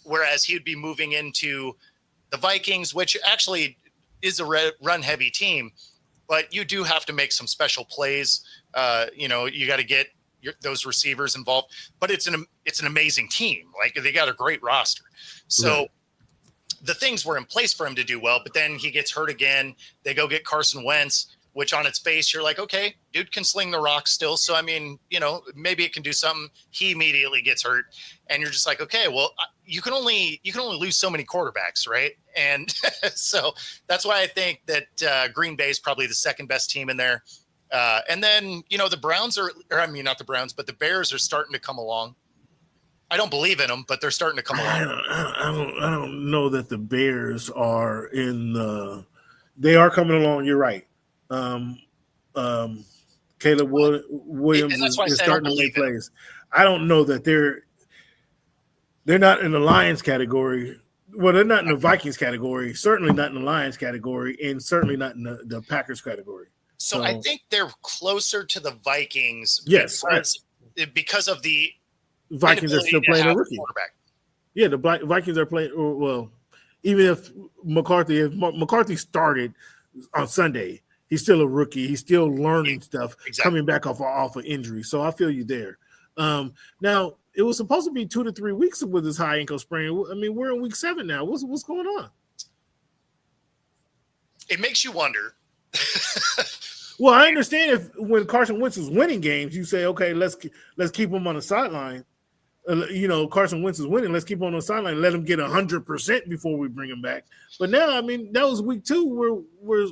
Whereas he would be moving into the Vikings, which actually is a run-heavy team. But you do have to make some special plays. You got to get those receivers involved. But it's an amazing team. Like, they got a great roster. So the things were in place for him to do well, but then he gets hurt again. They go get Carson Wentz, which on its face, you're like, okay, dude can sling the rock still. So, I mean, maybe it can do something. He immediately gets hurt. And you're just like, okay, well, you can only lose so many quarterbacks, right? And so that's why I think that Green Bay is probably the second best team in there. And then, the Browns not the Browns, but the Bears are starting to come along. I don't believe in them, but they're starting to come along. I don't know that the Bears are they are coming along. You're right. Caleb Williams is starting to make plays. I don't know that they're not in the Lions category. Well, they're not in the Vikings category, certainly not in the Lions category, and certainly not in the Packers category. So I think they're closer to the Vikings. Yes. Because of the Vikings are still playing a rookie. Yeah, the Vikings are playing. Well, even if McCarthy started on Sunday, he's still a rookie. He's still learning stuff, coming back off of injury. So I feel you there. Now it was supposed to be 2 to 3 weeks with his high ankle sprain. I mean, we're in week 7 now. What's going on? It makes you wonder. Well, I understand when Carson Wentz is winning games, you say, okay, let's keep him on the sideline. Carson Wentz is winning. Let's keep him on the sideline. Let him get 100% before we bring him back. But now, I mean, that was week 2. We're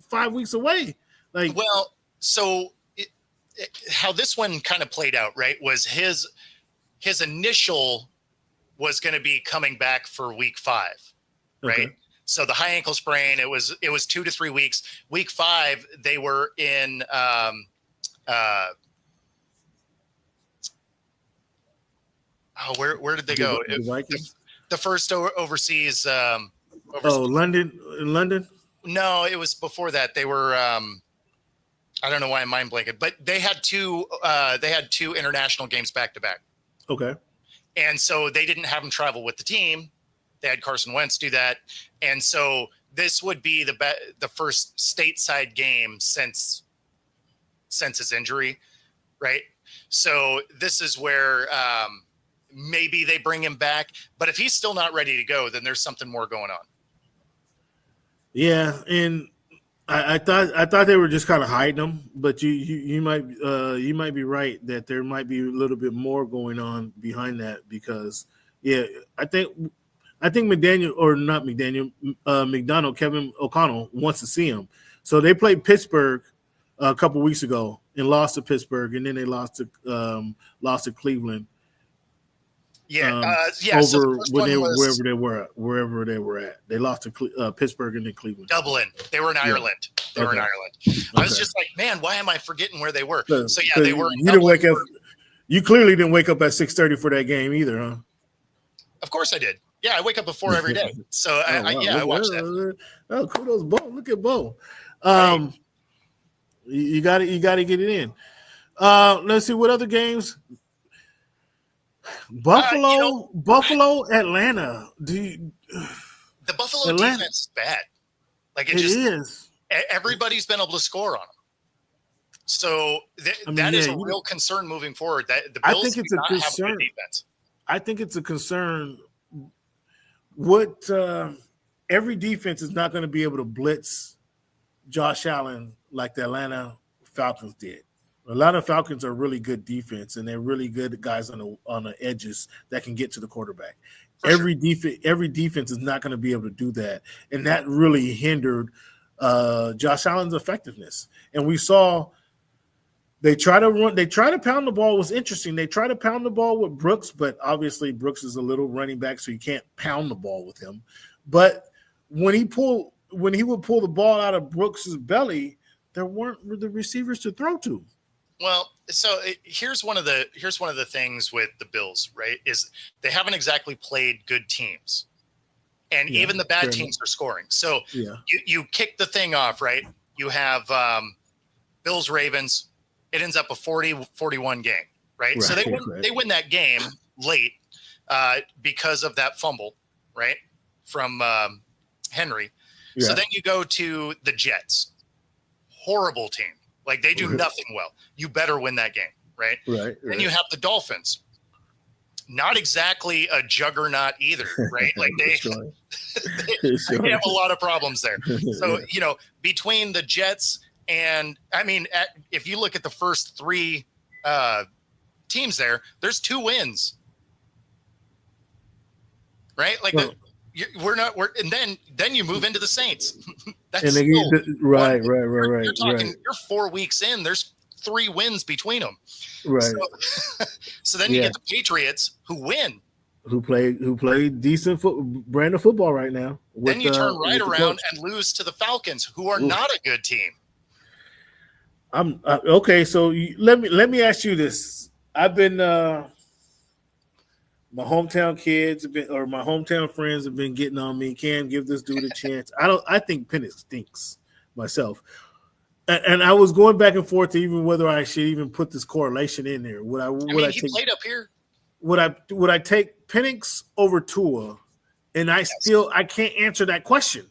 5 weeks away. So how this one kind of played out, right, was his initial was going to be coming back for week 5, right? Okay. So the high ankle sprain, it was 2 to 3 weeks. Week 5, they were in where did they go? The first overseas. London? No, it was before that. They were I don't know why I'm mind blanking, but they had two international games back to back. Okay. And so they didn't have him travel with the team. They had Carson Wentz do that. And so this would be the first stateside game since his injury, right? So this is where maybe they bring him back. But if he's still not ready to go, then there's something more going on. Yeah, and I thought they were just kind of hiding him, but you might be right that there might be a little bit more going on behind that because I think McDonald, Kevin O'Connell wants to see him. So they played Pittsburgh a couple weeks ago and lost to Pittsburgh, and then they lost to Cleveland. So over the first when one they was wherever they were at. They lost to Pittsburgh and then Cleveland. Dublin. They were in Ireland. They were in Ireland. I was just like, man, why am I forgetting where they were? So yeah, they were. You didn't wake up. You clearly didn't wake up at 6:30 for that game either, huh? Of course I did. Yeah, I wake up before every day. So I watched that. Oh, kudos, Bo. Look at Bo. You got to get it in. Let's see what other games. Buffalo, Atlanta. The Buffalo defense is bad. Like it is. Everybody's been able to score on them. So that is a real concern moving forward. That the Bills do not have a good defense. I think it's a concern. What every defense is not going to be able to blitz Josh Allen like the Atlanta Falcons did. Atlanta Falcons are really good defense, and they're really good guys on the edges that can get to the quarterback. Every defense is not going to be able to do that, and that really hindered Josh Allen's effectiveness. And we saw they try to pound the ball. It was interesting. They try to pound the ball with Brooks, but obviously Brooks is a little running back, so you can't pound the ball with him. But when he would pull the ball out of Brooks's belly, there weren't the receivers to throw to. Well, so here's one of the things with the Bills, right? Is they haven't exactly played good teams, and even the bad teams are scoring. So you kick the thing off, right? You have Bills Ravens. It ends up a 40-41 game, right? So they win that game late because of that fumble, right, from Henry. So then you go to the Jets, horrible team. Like they do nothing well. You better win that game, right? Then you have the Dolphins. Not exactly a juggernaut either, right? Like they have a lot of problems there. So, between the Jets and if you look at the first three teams there's 2 wins, right? Like and then you move into the Saints. That's right. You're 4 weeks in. There's 3 wins between them. Right. So then you get the Patriots who win. Who play decent brand of football right now. Then you turn right around and lose to the Falcons, who are not a good team. Okay. So let me ask you this. I've been my hometown my hometown friends have been getting on me. Cam, give this dude a chance. I think Penix stinks myself. And I was going back and forth to even whether I should even put this correlation in there. He played up here. Would I take Penix over Tua? And I can't answer that question.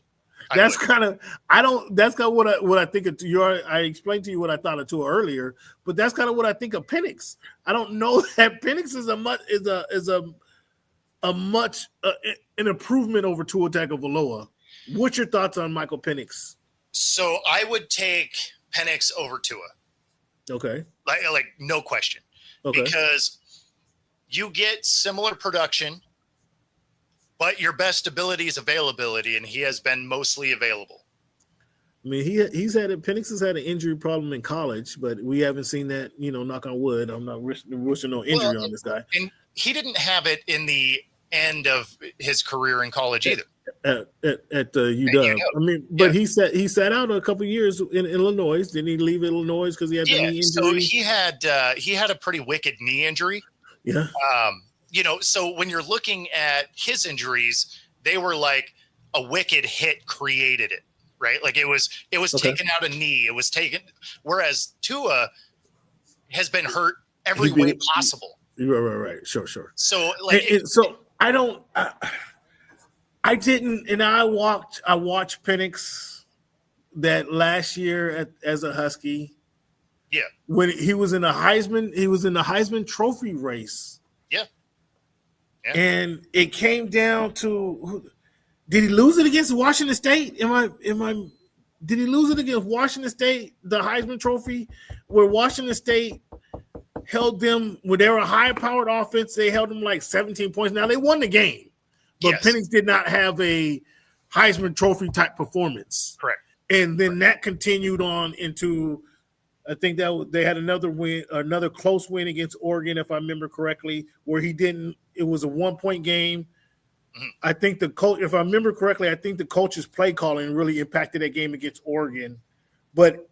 That's kind of what I think of Tua. I explained to you what I thought of Tua earlier, but that's kind of what I think of Penix. I don't know that Penix is an improvement over Tua Tagovailoa. What's your thoughts on Michael Penix? So I would take Penix over Tua. Okay. Like no question. Okay. Because you get similar production, but your best ability is availability, and he has been mostly available. I mean, Penix has had an injury problem in college, but we haven't seen that, knock on wood. I'm not wishing no injury on this guy. And he didn't have it in the end of his career in college either. At UW. I mean, but he sat out a couple of years in Illinois. Didn't he leave Illinois because he had the knee injury? So he had a pretty wicked knee injury. Yeah. So when you're looking at his injuries, they were like a wicked hit created it, right? Like it was taking out a knee. It was taken, whereas Tua has been hurt every way possible. Right. Sure. So I didn't, and I watched Penix that last year as a Husky. Yeah. When he was in the Heisman Trophy race. Yeah. And it came down to, did he lose it against Washington State? Did he lose it against Washington State, the Heisman Trophy, where Washington State held them, when they were a high-powered offense, they held them like 17 points. Now, they won the game, but Penix did not have a Heisman Trophy type performance. Correct. And then that continued on into I think that they had another win, another close win against Oregon, if I remember correctly, where he didn't. It was a 1-point game. I think the coach, if I remember correctly, I think the coach's play calling really impacted that game against Oregon. But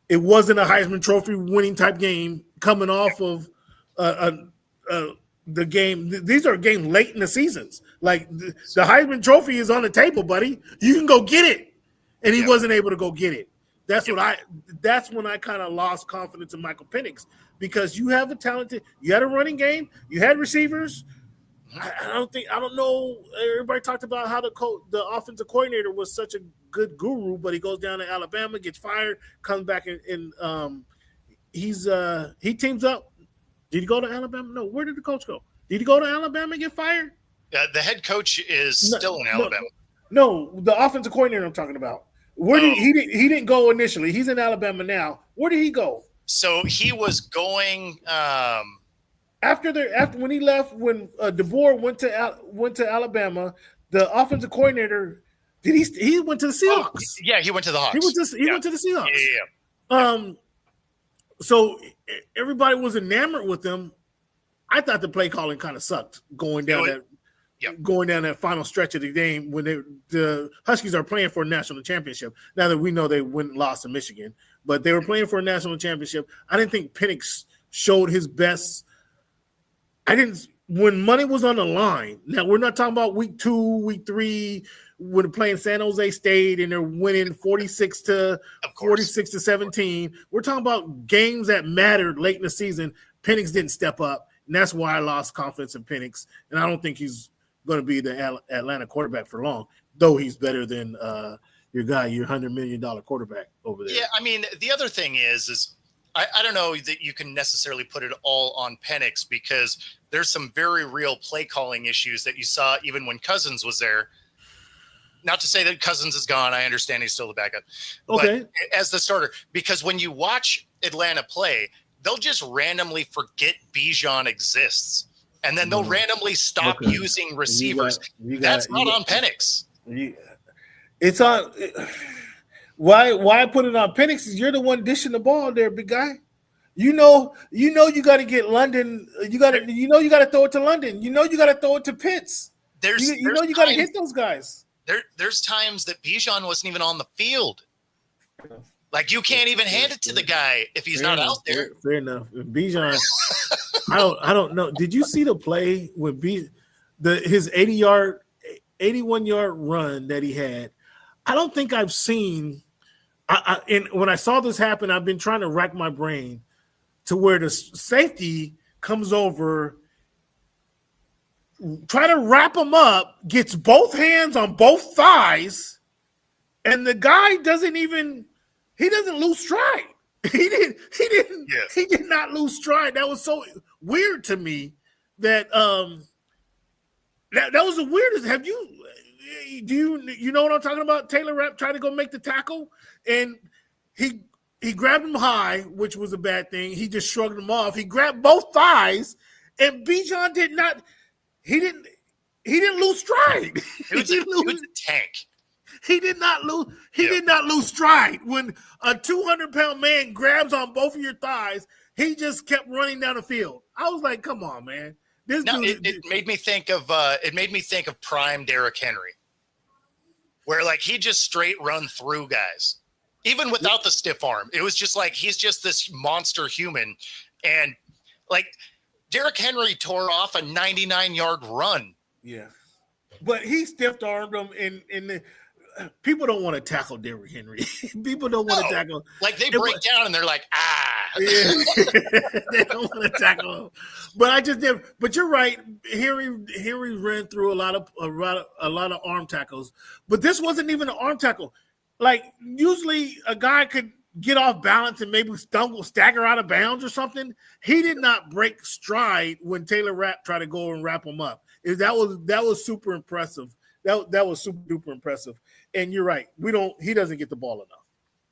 it wasn't a Heisman Trophy winning type game coming off of the game. These are games late in the seasons. Like the Heisman Trophy is on the table, buddy. You can go get it, and he wasn't able to go get it. That's when I kind of lost confidence in Michael Penix, because you have you had a running game, you had receivers. I don't know. Everybody talked about how the offensive coordinator was such a good guru, but he goes down to Alabama, gets fired, comes back, and he teams up. Did he go to Alabama? No. Where did the coach go? Did he go to Alabama and get fired? The head coach is still in Alabama. No, the offensive coordinator I'm talking about. He didn't go initially. He's in Alabama now. Where did he go? So he was going after when he left, when DeBoer went to Alabama, the offensive coordinator he went to the Seahawks. He went to the Hawks. He went to the Seahawks. Yeah. So everybody was enamored with him. I thought the play calling kind of sucked going down that final stretch of the game when the Huskies are playing for a national championship. Now that we know they lost to Michigan, but they were playing for a national championship. I didn't think Penix showed his best. When money was on the line. Now we're not talking about week 2, week 3 when they're playing San Jose State and they're winning 46 to 17. We're talking about games that mattered late in the season. Penix didn't step up, and that's why I lost confidence in Penix. And I don't think he's going to be the Atlanta quarterback for long, though he's better than your $100 million quarterback over there. Yeah, I mean, the other thing is I don't know that you can necessarily put it all on Penix, because there's some very real play calling issues that you saw even when Cousins was there. Not to say that Cousins is gone. I understand he's still the backup. Okay. But as the starter, because when you watch Atlanta play, they'll just randomly forget Bijan exists. And then they'll randomly stop using receivers. That's not on Penix. It's on. Why I put it on Penix is you're the one dishing the ball there, big guy. You know you got to get London. You got to throw it to London. You got to throw it to Pitts. You got to hit those guys. There's times that Bijan wasn't even on the field. Like, you can't even hand it to the guy if he's not out there. Fair enough. Bijan, I don't know. Did you see the play with his 81-yard run that he had? I don't think I've seen. And when I saw this happen, I've been trying to rack my brain to where the safety comes over, try to wrap him up, gets both hands on both thighs, and the guy doesn't lose stride. He did not lose stride. That was so weird to me that that was the weirdest. Do you know what I'm talking about? Taylor Rapp tried to go make the tackle, and he grabbed him high, which was a bad thing. He just shrugged him off. He grabbed both thighs, and Bijan did not. He didn't lose stride. It was a tank. He did not lose. He did not lose stride. When a 200-pound man grabs on both of your thighs, he just kept running down the field. I was like, "Come on, man!" It made me think of prime Derrick Henry, where like he just straight run through guys, even without the stiff arm. It was just like he's just this monster human, and like Derrick Henry tore off a 99-yard run. Yeah, but he stiff-armed him, and people don't want to tackle Derrick Henry. People don't want to tackle. Like they break down and they're like, Yeah. They don't want to tackle him. But I just did. But you're right. Henry ran through a lot of arm tackles. But this wasn't even an arm tackle. Like usually a guy could get off balance and maybe stagger out of bounds or something. He did not break stride when Taylor Rapp tried to go and wrap him up. That was super impressive. That was super duper impressive. And you're right. He doesn't get the ball enough.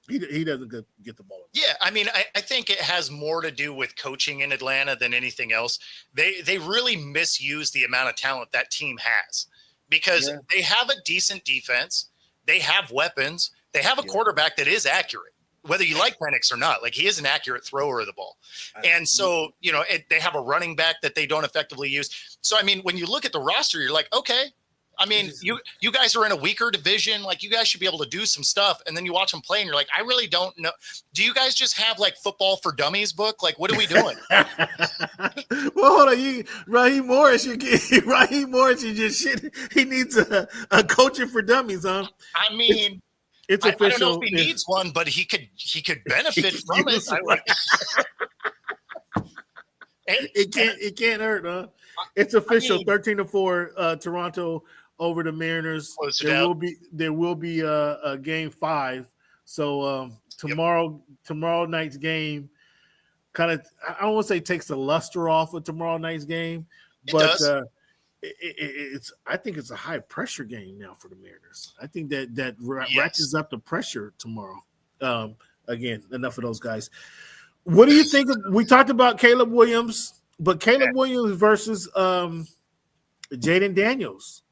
He doesn't get the ball enough. Yeah, I mean, I think it has more to do with coaching in Atlanta than anything else. They really misuse the amount of talent that team has because they have a decent defense. They have weapons. They have a quarterback that is accurate. whether you like Penix or not, like he is an accurate thrower of the ball. And so, they have a running back that they don't effectively use. So, I mean, when you look at the roster, you're like, okay, I mean, you guys are in a weaker division. Like you guys should be able to do some stuff. And then you watch them play and you're like, I really don't know. Do you guys just have like Football for Dummies book? Like, what are we doing? Well, hold on. Raheem Morris, you just shit. He needs a coaching for dummies, huh? I mean, it's official. I don't know if he needs one, but he could benefit from it. It can't hurt, huh? It's official. 13-4, Toronto over the Mariners. There will be a game 5. So tomorrow night's game kind of, I don't want to say takes the luster off of tomorrow night's game, but I think it's a high pressure game now for the Mariners. I think that ratchets up the pressure tomorrow. Again, enough of those guys. What do you think we talked about Caleb Williams, but Caleb Williams versus Jaden Daniels.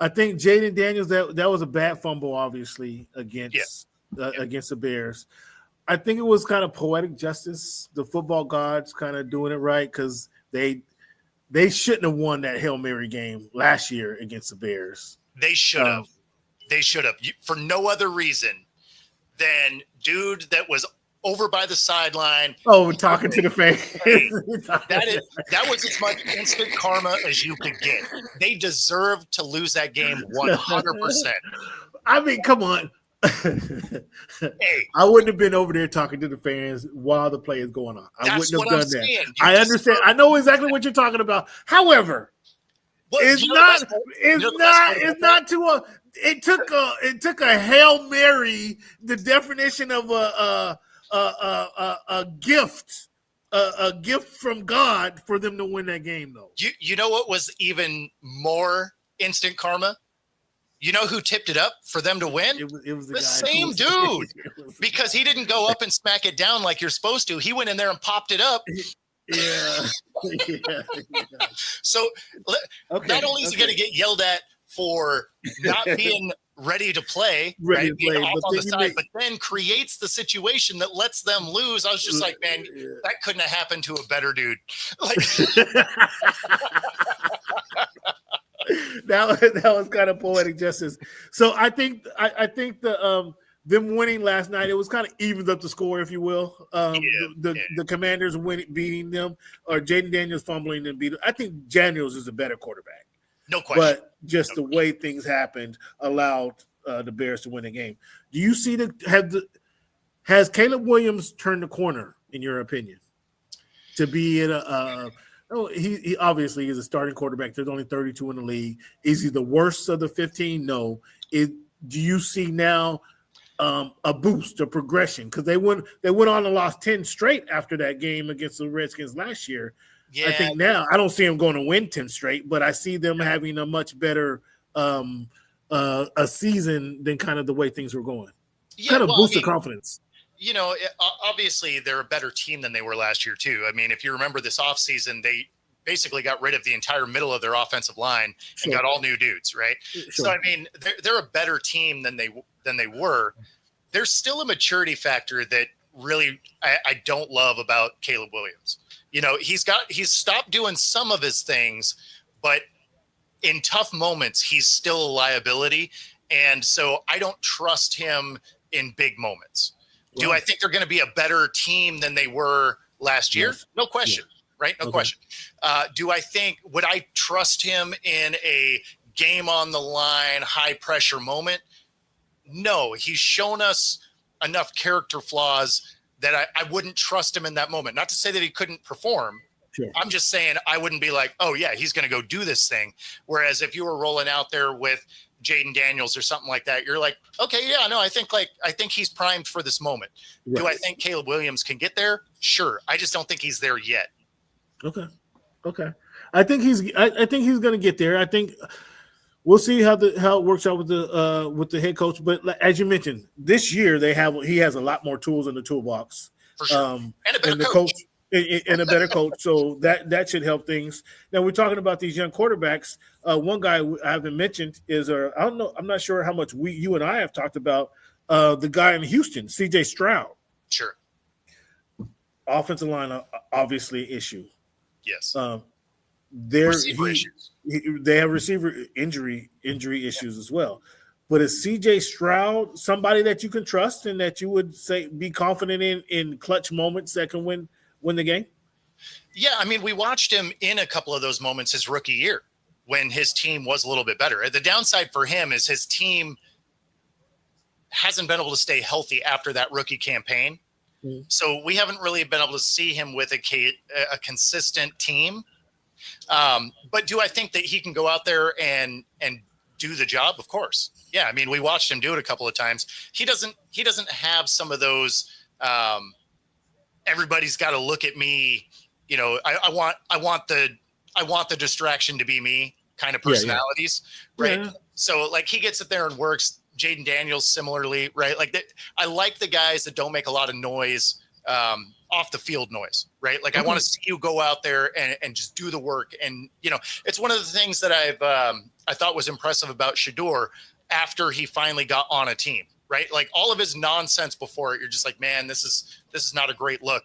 I think Jaden Daniels, that was a bad fumble, obviously, against the Bears. I think it was kind of poetic justice. The football gods kind of doing it right because they shouldn't have won that Hail Mary game last year against the Bears. They should have. They should have, for no other reason than dude that was over by the sideline. Oh, talking to the fans. That was as much instant karma as you could get. They deserved to lose that game 100%. I mean, come on. I wouldn't have been over there talking to the fans while the play is going on. I wouldn't have done that. I understand. I know exactly what you're talking about. However, it took a Hail Mary, the definition of a gift from God for them to win that game, though. You know what was even more instant karma? You know who tipped it up for them to win? It was the same dude, because he didn't go up and smack it down like you're supposed to. He went in there and popped it up. Yeah. So not only is he going to get yelled at for not being ready to play, being off on the side, but then creates the situation that lets them lose. I was just like, man, that couldn't have happened to a better dude. Like, that was kind of poetic justice. So I think the them winning last night, it was kind of evens up the score, if you will. The Commanders beating them, or Jaden Daniels fumbling and beating. I think Daniels is a better quarterback. No question. But just the way things happened allowed the Bears to win the game. Do you see has Caleb Williams turned the corner, in your opinion, to be in he obviously is a starting quarterback. There's only 32 in the league. Is he the worst of the 15? No. Do you see now a boost, a progression? Because they went on and lost 10 straight after that game against the Redskins last year. Yeah. I think now I don't see them going to win 10 straight, but I see them having a much better a season than kind of the way things were going. Yeah, kind of boost the confidence. You know, obviously they're a better team than they were last year too. I mean, if you remember this offseason, they basically got rid of the entire middle of their offensive line and got all new dudes, right? Sure. So I mean, they're a better team than they were. There's still a maturity factor that really I don't love about Caleb Williams. You know, he's stopped doing some of his things, but in tough moments, he's still a liability. And so I don't trust him in big moments. Wow. Do I think they're going to be a better team than they were last year? Yes. No question, right? No question. Would I trust him in a game on the line, high pressure moment? No, he's shown us enough character flaws that I wouldn't trust him in that moment. Not to say that he couldn't perform. Sure. I'm just saying I wouldn't be like, oh yeah, he's going to go do this thing. Whereas if you were rolling out there with Jaden Daniels or something like that, you're like, okay, yeah, no, I think he's primed for this moment. Right. Do I think Caleb Williams can get there? Sure. I just don't think he's there yet. Okay. I think he's going to get there. I think we'll see how it works out with the head coach. But as you mentioned, this year he has a lot more tools in the toolbox. For sure. And a better coach. And a better coach, so that should help things. Now we're talking about these young quarterbacks. One guy I haven't mentioned is, I don't know, I'm not sure how much you and I have talked about The guy in Houston, C.J. Stroud. Sure. Offensive line, obviously, issue. Yes. Receiver issues. They have receiver injury issues as well. But is C.J. Stroud somebody that you can trust and that you would say be confident in clutch moments that can win the game? Yeah, I mean, we watched him in a couple of those moments his rookie year when his team was a little bit better. The downside for him is his team hasn't been able to stay healthy after that rookie campaign. Mm-hmm. So we haven't really been able to see him with a consistent team. But do I think that he can go out there and do the job? Of course. Yeah. I mean, we watched him do it a couple of times. He doesn't have some of those, everybody's got to look at me. You know, I want the distraction to be me kind of personalities. Yeah. Right. Yeah. So like he gets it there and works. Jaden Daniels similarly, right? Like that. I like the guys that don't make a lot of noise, off the field noise, right? Like I want to see you go out there and just do the work. And, you know, it's one of the things that I thought was impressive about Shedeur after he finally got on a team, right? Like all of his nonsense before it, you're just like, man, this is not a great look.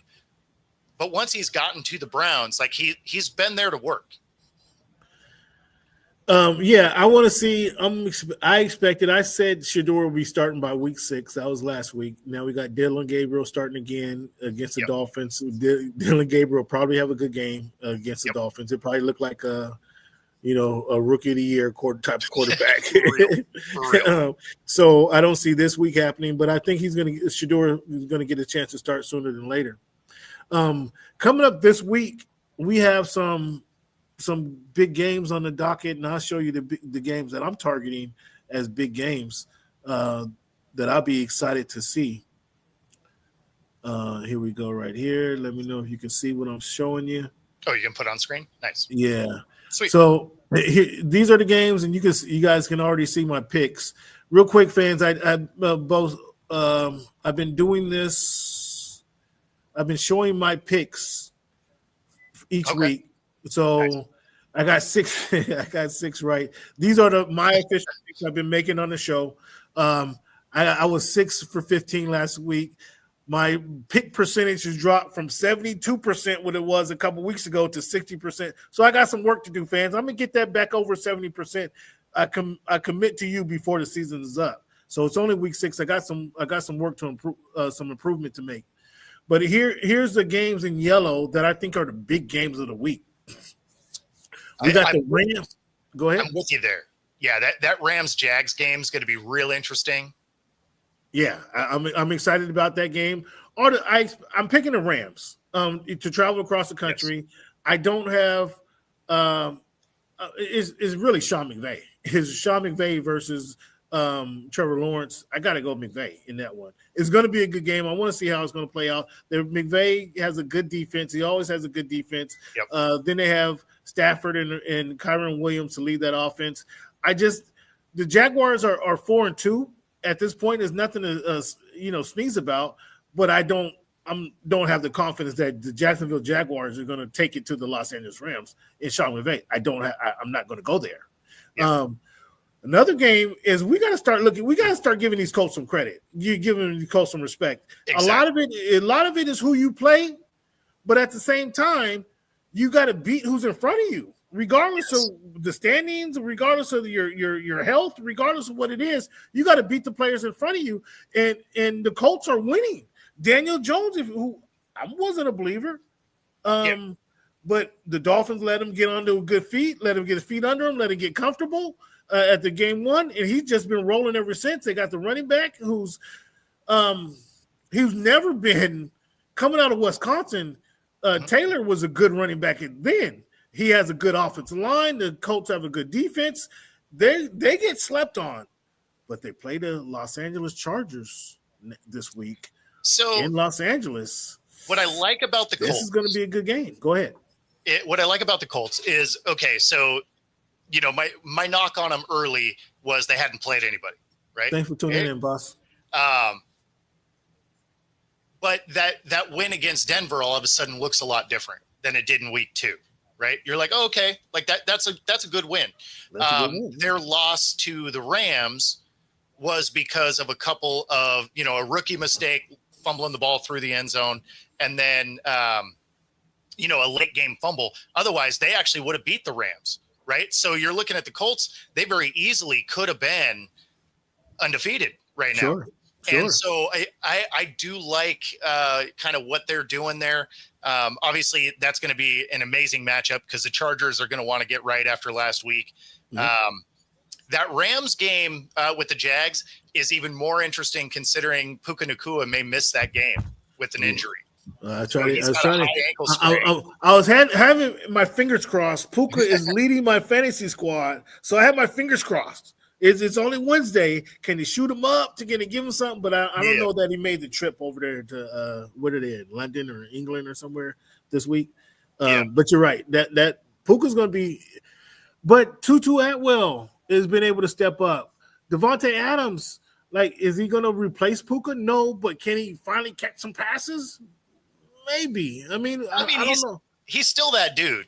But once he's gotten to the Browns, like he's been there to work. I want to see. I said Shedeur will be starting by week 6. That was last week. Now we got Dylan Gabriel starting again against the Dolphins. Dylan Gabriel probably have a good game against the Dolphins. It probably looked like a rookie of the year type of quarterback. For real. So I don't see this week happening, but I think Shedeur is going to get a chance to start sooner than later. Coming up this week, we have some big games on the docket, and I'll show you the games that I'm targeting as big games that I'll be excited to see. Here we go right here. Let me know if you can see what I'm showing you. Oh, you can put on screen? Nice. Yeah. Sweet. So these are the games, and you guys can already see my picks. Real quick, fans, I've been doing this. I've been showing my picks each week. So nice. I got 6. I got 6 right. These are my official picks I've been making on the show. I was 6 for 15 last week. My pick percentage has dropped from 72% what it was a couple weeks ago to 60%. So I got some work to do, fans. I'm gonna get that back over 70%. I commit to you before the season is up. So it's only week 6. I got some work to improve, some improvement to make. But here's the games in yellow that I think are the big games of the week. We got the Rams. Go ahead. I'm with you there. Yeah, that Rams-Jags game is going to be real interesting. Yeah, I'm excited about that game. I'm picking the Rams to travel across the country. Yes. I don't have it's really Sean McVay. It's Sean McVay versus Trevor Lawrence. I got to go McVay in that one. It's going to be a good game. I want to see how it's going to play out. McVay has a good defense. He always has a good defense. Yep. Then they have Stafford and Kyron Williams to lead that offense. The Jaguars are 4-2 at this point. There's nothing to sneeze about. But I don't have the confidence that the Jacksonville Jaguars are going to take it to the Los Angeles Rams in Sean McVay. I'm not going to go there. Yeah. Another game is we got to start looking. We got to start giving these Colts some credit. You giving these Colts some respect. Exactly. A lot of it is who you play, but at the same time, you got to beat who's in front of you, regardless of the standings, regardless of your health, regardless of what it is. You got to beat the players in front of you, and the Colts are winning. Daniel Jones, who I wasn't a believer, but the Dolphins let him get onto good feet, let him get his feet under him, let him get comfortable. At the game 1, and he's just been rolling ever since. They got the running back who's never been coming out of Wisconsin. Taylor was a good running back then. He has a good offensive line. The Colts have a good defense. They get slept on, but they play the Los Angeles Chargers this week. So in Los Angeles, what I like about the Colts, this is going to be a good game. Go ahead. What I like about the Colts is so. My knock on them early was they hadn't played anybody, right? Thanks for tuning in, boss. But that win against Denver all of a sudden looks a lot different than it did in week 2, right? You're like, oh, okay, like that's a good win. Their loss to the Rams was because of a couple of, a rookie mistake, fumbling the ball through the end zone, and then, a late game fumble. Otherwise, they actually would have beat the Rams, right? So you're looking at the Colts. They very easily could have been undefeated right now. Sure. And so I do like kind of what they're doing there. Obviously, that's going to be an amazing matchup because the Chargers are going to want to get right after last week. Mm-hmm. That Rams game with the Jags is even more interesting considering Puka Nacua may miss that game with an injury. I was having my fingers crossed. Puka is leading my fantasy squad, so I have my fingers crossed. It's only Wednesday. Can he shoot him up to give him something? But I don't know that he made the trip over there to what are they, London or England or somewhere this week. But you're right. That Puka's going to be. But Tutu Atwell has been able to step up. Devontae Adams, is he going to replace Puka? No, but can he finally catch some passes? Maybe. I don't know. He's still that dude.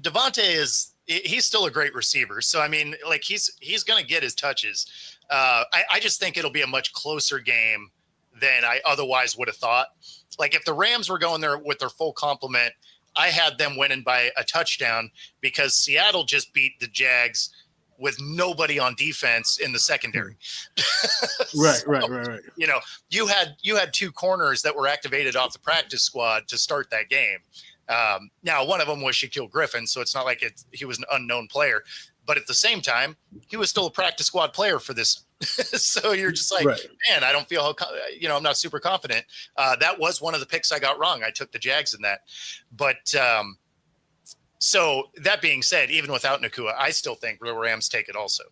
Devontae he's still a great receiver. So, he's going to get his touches. I just think it'll be a much closer game than I otherwise would have thought. If the Rams were going there with their full complement, I had them winning by a touchdown because Seattle just beat the Jags with nobody on defense in the secondary. Right. You had two corners that were activated off the practice squad to start that game. Now, one of them was Shaquill Griffin, so it's not like he was an unknown player. But at the same time, he was still a practice squad player for this. So you're just man, I don't feel I'm not super confident. That was one of the picks I got wrong. I took the Jags in that. But so that being said, even without Nacua, I still think the Rams take it also.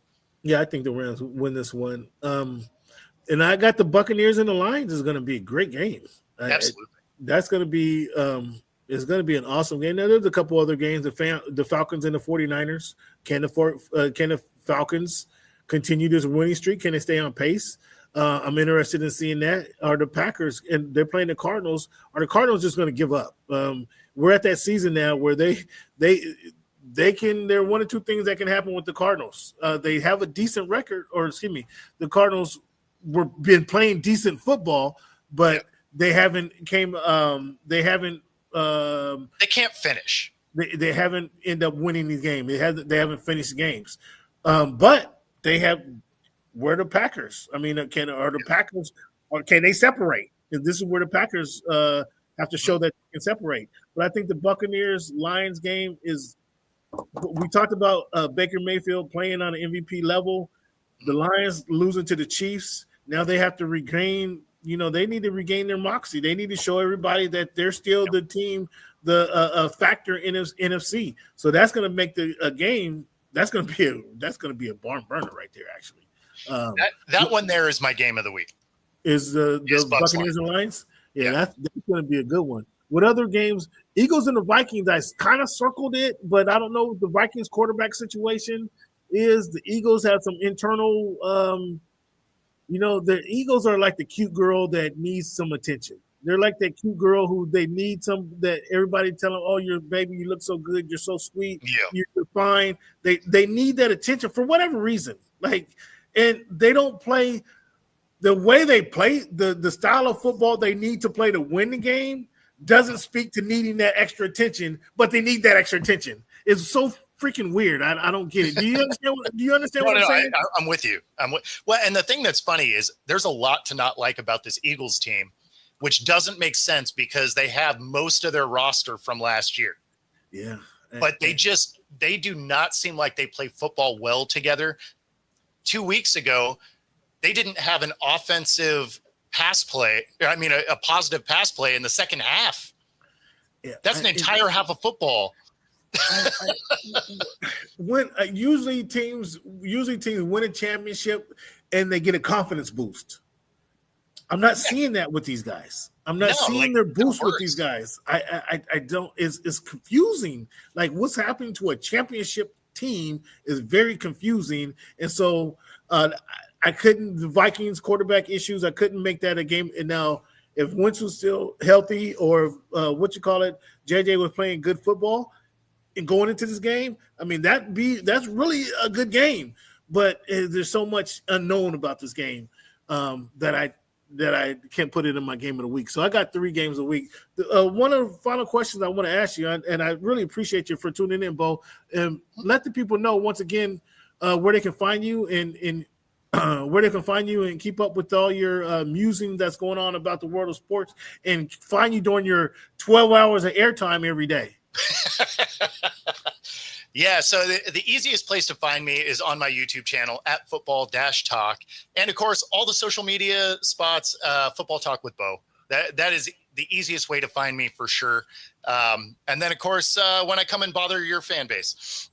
Yeah, I think the Rams win this one. And I got the Buccaneers and the Lions is going to be a great game. Absolutely. That's going to be it's going to be an awesome game. Now, there's a couple other games, the Falcons and the 49ers. Can the Falcons continue this winning streak? Can they stay on pace? I'm interested in seeing that. Are the Packers, and they're playing the Cardinals, are the Cardinals just going to give up? We're at that season now where there are one or two things that can happen with the Cardinals. They have a decent record, the Cardinals been playing decent football, but they can't finish. They haven't ended up winning these games. They haven't finished games. But they have. Where the Packers? Can the Packers, or can they separate? Because this is where the Packers have to show that they can separate. But I think the Buccaneers Lions game is. We talked about Baker Mayfield playing on an MVP level. The Lions losing to the Chiefs. Now they have to regain. They need to regain their moxie. They need to show everybody that they're still the team, the factor in NFC. So that's going to make the game. That's going to be a barn burner right there. Actually, that one there is my game of the week. Is the Buccaneers and Lions? Yeah, that's going to be a good one. What other games? Eagles and the Vikings. I kind of circled it, but I don't know what the Vikings quarterback situation is. The Eagles have some internal. The Eagles are like the cute girl that needs some attention. They're like that cute girl who they need that everybody tell them, "Oh, your baby, you look so good, you're so sweet, you're fine." They need that attention for whatever reason. And they don't play the way they play the style of football they need to play to win the game. Doesn't speak to needing that extra attention, but they need that extra attention. It's so freaking weird. I don't get it. Do you understand what I'm saying? I'm with you. And the thing that's funny is there's a lot to not like about this Eagles team, which doesn't make sense because they have most of their roster from last year. Yeah. But they do not seem like they play football well together. 2 weeks ago, they didn't have an offensive pass play. A positive pass play in the second half. Yeah, that's an entire half of football. When usually teams win a championship and they get a confidence boost. I'm not seeing that with these guys. I'm not seeing their boost with these guys. I don't. It's confusing. What's happening to a championship team is very confusing. And so the Vikings quarterback issues, I couldn't make that a game. And now if Wentz was still healthy or JJ was playing good football and going into this game, that's really a good game. but there's so much unknown about this game that I can't put it in my game of the week. So I got 3 games a week. One of the final questions I want to ask you, and I really appreciate you for tuning in, Bo, and let the people know once again where they can find you and where they can find you and keep up with all your musing that's going on about the world of sports, and find you during your 12 hours of airtime every day. Yeah, so the easiest place to find me is on my YouTube channel at football-talk. And of course, all the social media spots, Football Talk with Bo. That is the easiest way to find me for sure. And then of course, when I come and bother your fan base.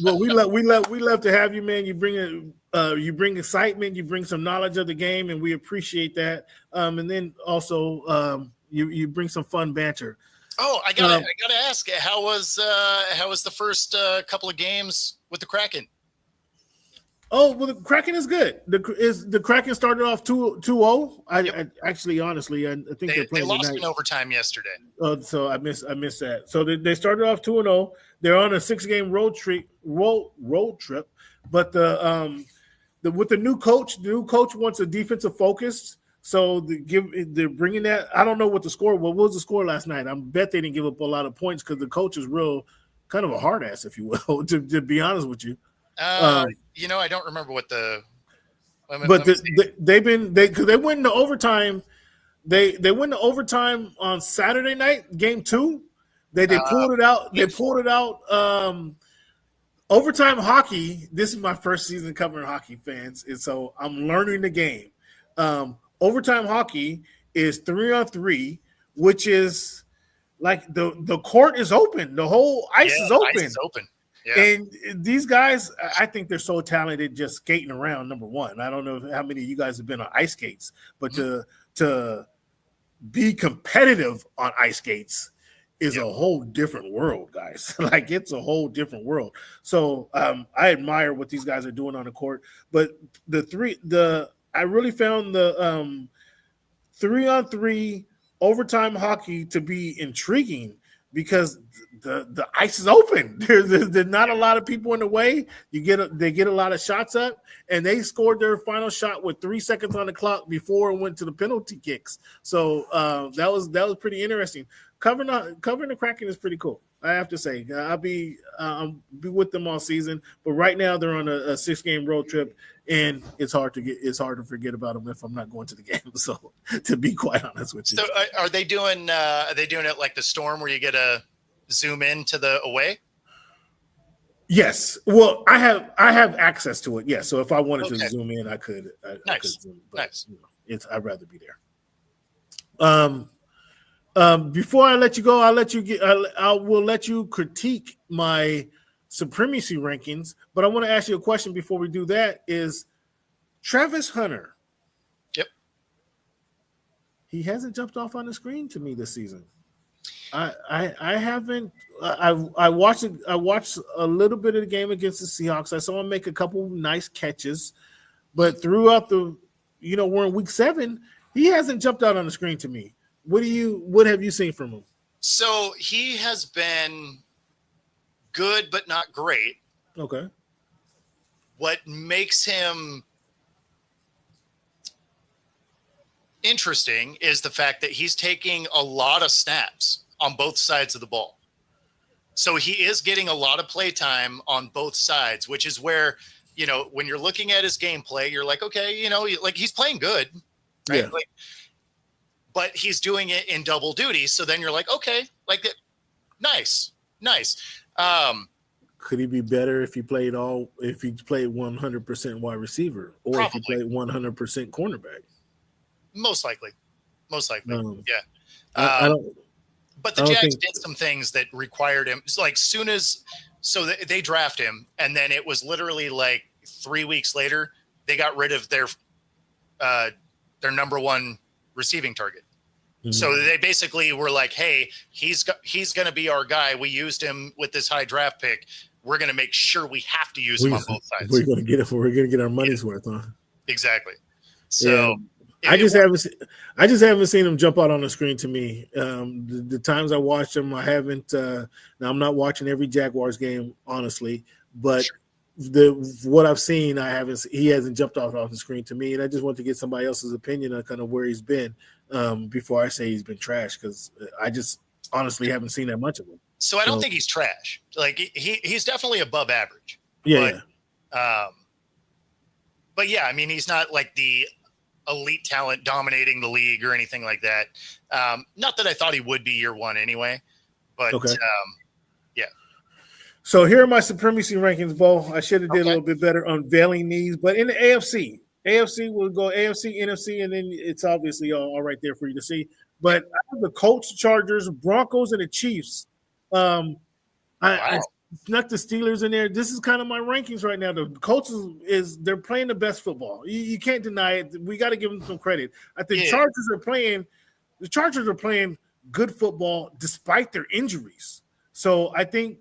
Well, we love to have you, man. You bring excitement, you bring some knowledge of the game, and we appreciate that. And then also you bring some fun banter. Oh, I gotta ask, how was the first couple of games with the Kraken? Oh, well, the Kraken is good. The Kraken started off 2-0. I actually, honestly, I think they lost in overtime yesterday. So I missed that. So they started off 2-0. They're on a 6-game road trip. But with the new coach wants a defensive focus. So they're bringing that. I don't know what the score. What was the score last night? I bet they didn't give up a lot of points because the coach is real, kind of a hard ass, if you will. To be honest with you, I don't remember what the. They went into overtime. They went to overtime on Saturday night, game 2. They pulled it out. They pulled it out. Overtime hockey. This is my first season covering hockey, fans, and so I'm learning the game. Overtime hockey is 3-on-3, which is like the court is open. The whole ice is open. Ice is open. Yeah. And these guys, I think they're so talented just skating around, number one. I don't know how many of you guys have been on ice skates, but to be competitive on ice skates is a whole different world, guys. Like, it's a whole different world. So I admire what these guys are doing on the court. But I really found the 3-on-3 overtime hockey to be intriguing because the ice is open. There's not a lot of people in the way. They get a lot of shots up, and they scored their final shot with 3 seconds on the clock before it went to the penalty kicks. So that was pretty interesting. Covering the Kraken is pretty cool, I have to say. I'll be with them all season, but right now they're on a 6-game road trip, and it's hard to forget about them if I'm not going to the game. So, to be quite honest with you, so are they doing it like the Storm, where you get a zoom in to the away? Yes. Well, I have access to it. Yes. So if I wanted to zoom in, I could. Nice. I could zoom, but, nice. I'd rather be there. Before I let you go, I will let you critique my supremacy rankings, but I want to ask you a question before we do that. Is Travis Hunter? Yep. He hasn't jumped off on the screen to me this season. I haven't. I watched a little bit of the game against the Seahawks. I saw him make a couple nice catches, but throughout we're in week 7. He hasn't jumped out on the screen to me. What have you seen from him? So he has been good, but not great. Okay. What makes him interesting is the fact that he's taking a lot of snaps on both sides of the ball. So he is getting a lot of play time on both sides, which is where, when you're looking at his gameplay, you're like, okay, like he's playing good, right? Yeah. But he's doing it in double duty. So then you're like, okay, nice. Could he be better if he played 100% wide receiver, or Probably. if he played 100% cornerback? Most likely. Yeah. I don't. But the Jags did some things that required him. Like they draft him, and then it was literally like 3 weeks later they got rid of their number one receiving target. Mm-hmm. So they basically were like, "Hey, he's going to be our guy. We used him with this high draft pick. We're going to make sure we have to use him on both sides. We're going to get our money's worth, huh?" Exactly. So. Yeah. I just haven't seen him jump out on the screen to me. The times I watched him, I haven't. Now I'm not watching every Jaguars game, honestly, but what I've seen, he hasn't jumped off the screen to me, and I just want to get somebody else's opinion on kind of where he's been before I say he's been trash, because I just honestly haven't seen that much of him. So I don't think he's trash. Like he's definitely above average. Yeah. But yeah, I mean, he's not like the elite talent dominating the league or anything like that. Not that I thought he would be year one anyway, but yeah. So here are my supremacy rankings, Bo. I should have did a little bit better unveiling these, but in the AFC will go AFC, NFC, and then it's obviously all right there for you to see. But I have the Colts, Chargers, Broncos, and the Chiefs. I snuck the Steelers in there. This is kind of my rankings right now. The Colts they're playing the best football. You can't deny it. We got to give them some credit. I think the Chargers are playing good football despite their injuries. So I think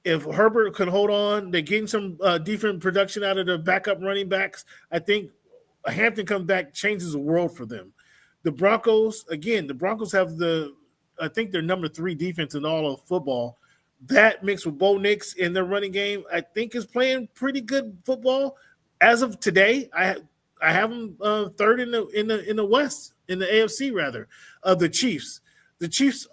if Herbert can hold on, they're getting some different production out of the backup running backs. I think Hampton comes back, changes the world for them. The Broncos have I think they're number 3 defense in all of football. That mixed with Bo Nix in their running game, I think is playing pretty good football as of today. I have them third in the West, in the AFC rather. The Chiefs.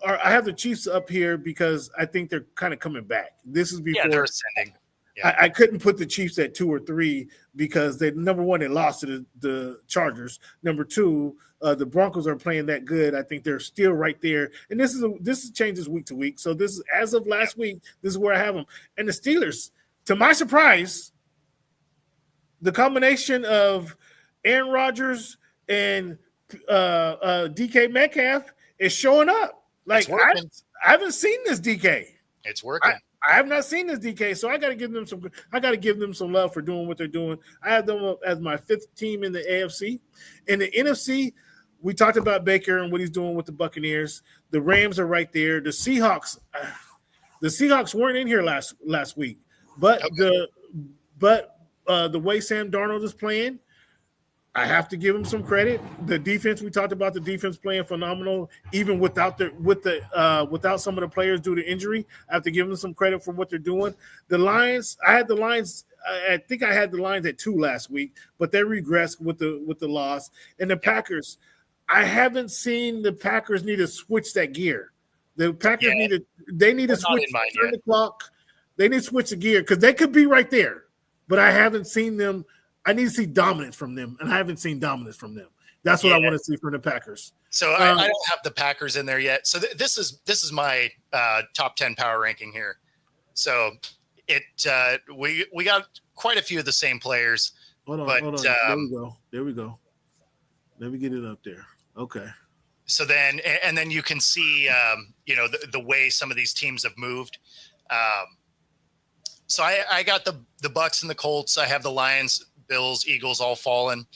I have the Chiefs up here because I think they're kind of coming back. This is before they're ascending. Yeah. I couldn't put the Chiefs at 2 or 3 because number one, they lost to the Chargers. Number 2, the Broncos are playing that good. I think they're still right there. And this changes week to week. So this is, as of last week, this is where I have them. And the Steelers, to my surprise, the combination of Aaron Rodgers and DK Metcalf is showing up. Like I haven't seen this DK. It's working. I have not seen this DK, so I got to give them some. I got to give them some love for doing what they're doing. I have them up as my 5th team in the AFC. In the NFC, we talked about Baker and what he's doing with the Buccaneers. The Rams are right there. The Seahawks weren't in here last week, but the way Sam Darnold is playing, I have to give him some credit. The defense, we talked about the defense playing phenomenal, even without some of the players due to injury. I have to give them some credit for what they're doing. The Lions, I think I had the Lions at 2 last week, but they regressed with the loss. And the Packers, I haven't seen the Packers need to switch that gear. The Packers need to switch the clock. They need to switch the gear because they could be right there, but I haven't seen them. I need to see dominance from them, and I haven't seen dominance from them. That's what I want to see from the Packers. So I don't have the Packers in there yet. So this is my top 10 power ranking here. So we got quite a few of the same players. Hold on. There we go. Let me get it up there. Okay. So then you can see the way some of these teams have moved. So I got the Bucks and the Colts. I have the Lions, Bills, Eagles all fallen.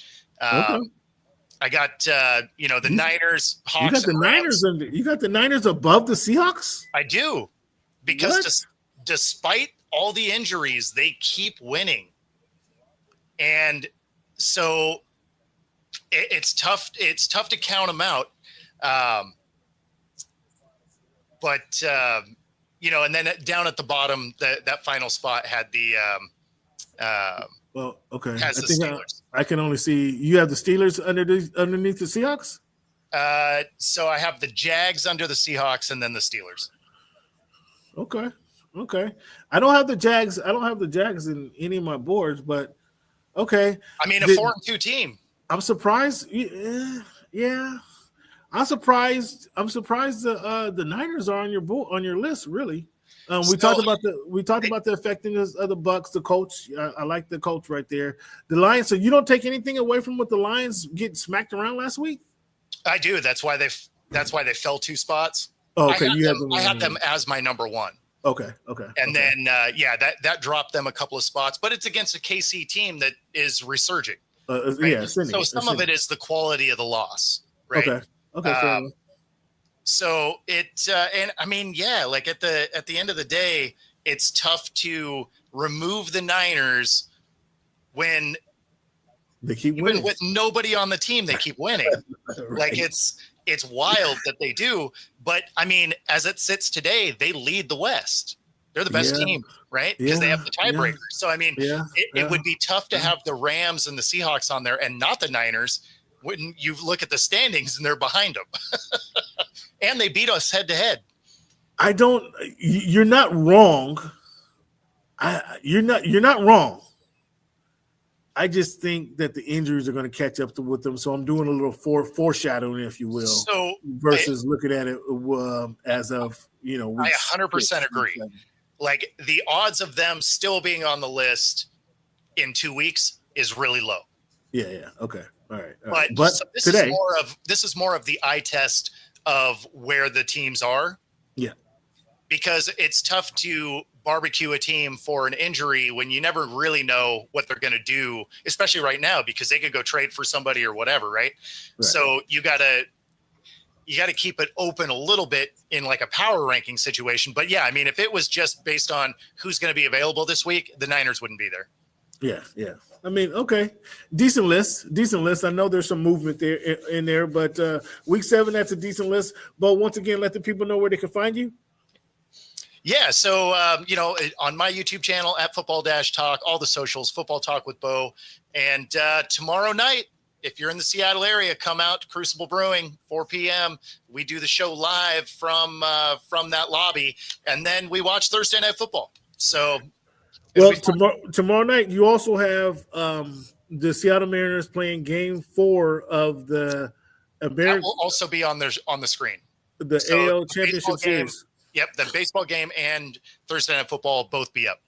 I got the Niners, Hawks. You got the Niners you got the Niners above the Seahawks? I do, because despite all the injuries, they keep winning, and so it's tough. It's tough to count them out. But and then down at the bottom, that final spot had the okay. Has the Steelers. I can only see you have the Steelers underneath the Seahawks. So I have the Jags under the Seahawks, and then the Steelers. Okay. I don't have the Jags. I don't have the Jags in any of my boards, but okay. I mean, a 4-2 team. I'm surprised. Yeah. I'm surprised. The Niners are on your list. Really, we talked about the effectiveness of the Bucks, the Colts. I like the Colts right there. The Lions. So you don't take anything away from what the Lions get smacked around last week. I do. That's why they fell 2 spots. Oh, okay. I had them as my number 1. Okay. And then that dropped them a couple of spots, but it's against a KC team that is resurging. Right? So some of it is the quality of the loss, right? Okay. Fair enough. So and I mean, like at the end of the day, it's tough to remove the Niners when they keep winning. Even with nobody on the team, they keep winning. Right. Like it's wild that they do. But I mean, as it sits today, they lead the West. They're the best team, right? Because they have the tiebreaker. So, I mean, it would be tough to have the Rams and the Seahawks on there and not the Niners when you look at the standings and they're behind them. And they beat us head-to-head. You're not wrong. You're not wrong. I just think that the injuries are going to catch up with them. So I'm doing a little foreshadowing, if you will, versus looking at it as of, I 100% agree. Like the odds of them still being on the list in 2 weeks is really low. Yeah. Okay. All right. But so this is more of the eye test of where the teams are. Yeah. Because it's tough to barbecue a team for an injury when you never really know what they're going to do, especially right now, because they could go trade for somebody or whatever. Right. So you gotta keep it open a little bit in like a power ranking situation. But yeah, I mean, if it was just based on who's going to be available this week, the Niners wouldn't be there. Yeah. I mean, okay. Decent list. I know there's some movement there in there, but week 7, that's a decent list. But once again, let the people know where they can find you. Yeah, so, on my YouTube channel, at Football-Talk, all the socials, Football Talk with Bo. And tomorrow night, if you're in the Seattle area, come out to Crucible Brewing, 4 p.m. We do the show live from that lobby, and then we watch Thursday Night Football. So, well, tomorrow night, you also have the Seattle Mariners playing Game 4 of the American. That will also be on the screen. The AL Championship Series. Yep, the baseball game and Thursday Night Football both be up.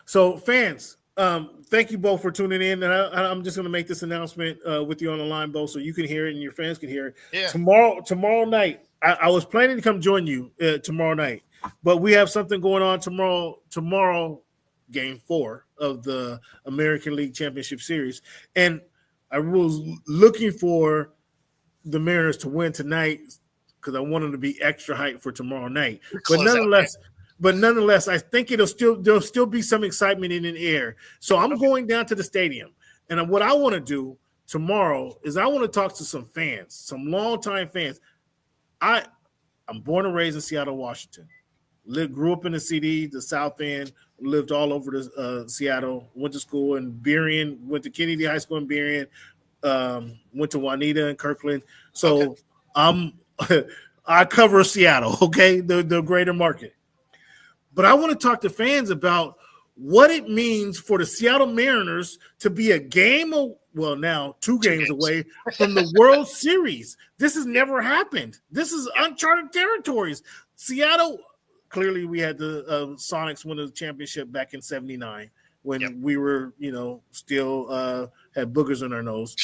So, fans, thank you both for tuning in. And I'm just going to make this announcement with you on the line, Bo, so you can hear it and your fans can hear it. Yeah. Tomorrow night, I was planning to come join you tomorrow night, but we have something going on tomorrow, Game 4 of the American League Championship Series. And I was looking for the Mariners to win tonight because I want them to be extra hyped for tomorrow night. But nonetheless, I think there'll still be some excitement in the air. So I'm going down to the stadium, and what I want to do tomorrow is I want to talk to some fans, some longtime fans. I'm born and raised in Seattle, Washington. Grew up in the CD, the South End, lived all over the Seattle, went to school in Burien, went to Kennedy High School in Burien, went to Juanita and Kirkland. So I cover Seattle, okay, the greater market. But I want to talk to fans about what it means for the Seattle Mariners to be a game, now 2 games away from the World Series. This has never happened. This is uncharted territories. Seattle, clearly we had the Sonics win the championship back in '79 when we were, still had boogers on our nose.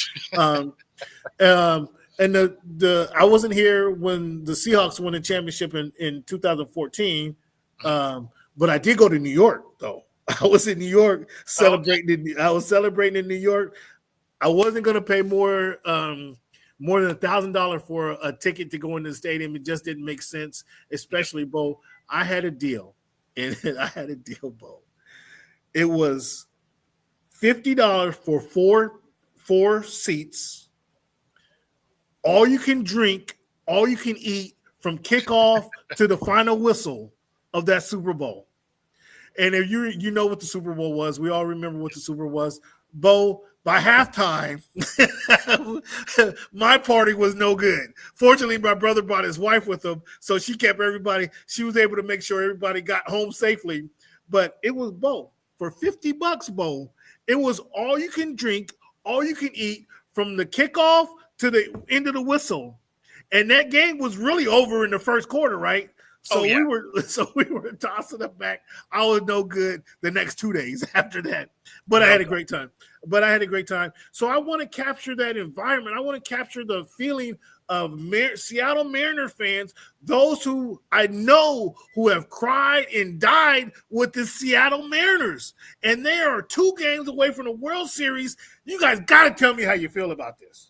And I wasn't here when the Seahawks won the championship in 2014, but I did go to New York, though. I was in New York celebrating. I was celebrating in New York. I wasn't going to pay more than $1,000 for a ticket to go into the stadium. It just didn't make sense, especially, Bo. I had a deal, Bo. It was $50 for four seats. All you can drink, all you can eat from kickoff to the final whistle of that Super Bowl. And if you know what the Super Bowl was, we all remember what the Super Bowl was. Bo, by halftime, my party was no good. Fortunately, my brother brought his wife with him, so she kept everybody. She was able to make sure everybody got home safely. But it was, Bo, for $50, Bo, it was all you can drink, all you can eat from the kickoff to the end of the whistle. And that game was really over in the first quarter, right? So we were tossing it back. I was no good the next 2 days after that. But I had a great time. So I want to capture that environment. I want to capture the feeling of Seattle Mariner fans, those who I know who have cried and died with the Seattle Mariners. And they are 2 games away from the World Series. You guys got to tell me how you feel about this.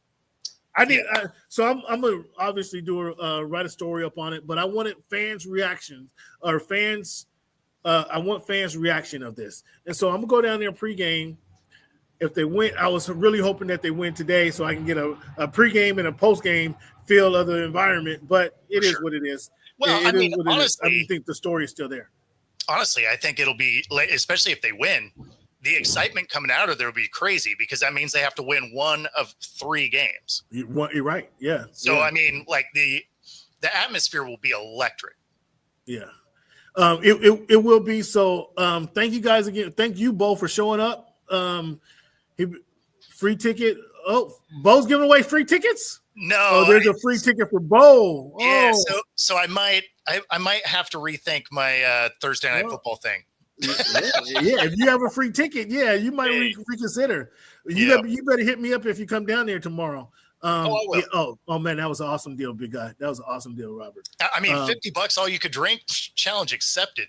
I'm gonna obviously write a story up on it, but I wanted fans' reactions I want fans' reaction of this, and so I'm gonna go down there pregame. If they win, I was really hoping that they win today, so I can get a pregame and a postgame feel of the environment. But it is what it is. Well, honestly, I think the story is still there. honestly, I think it'll be, especially if they win, the excitement coming out of there will be crazy because that means they have to win one of 3 games. You're right. Yeah. So, yeah. I mean, like the atmosphere will be electric. Yeah. It will be. So thank you guys again. Thank you, Bo, for showing up. Free ticket. Oh, Bo's giving away free tickets? No. There's a free ticket for Bo. Yeah, Oh. so I might have to rethink my Thursday night football thing. Yeah, if you have a free ticket, you might reconsider. You better hit me up if you come down there tomorrow. I will. Oh man, that was an awesome deal, big guy. That was an awesome deal, Robert. I mean, $50 all you could drink, challenge accepted.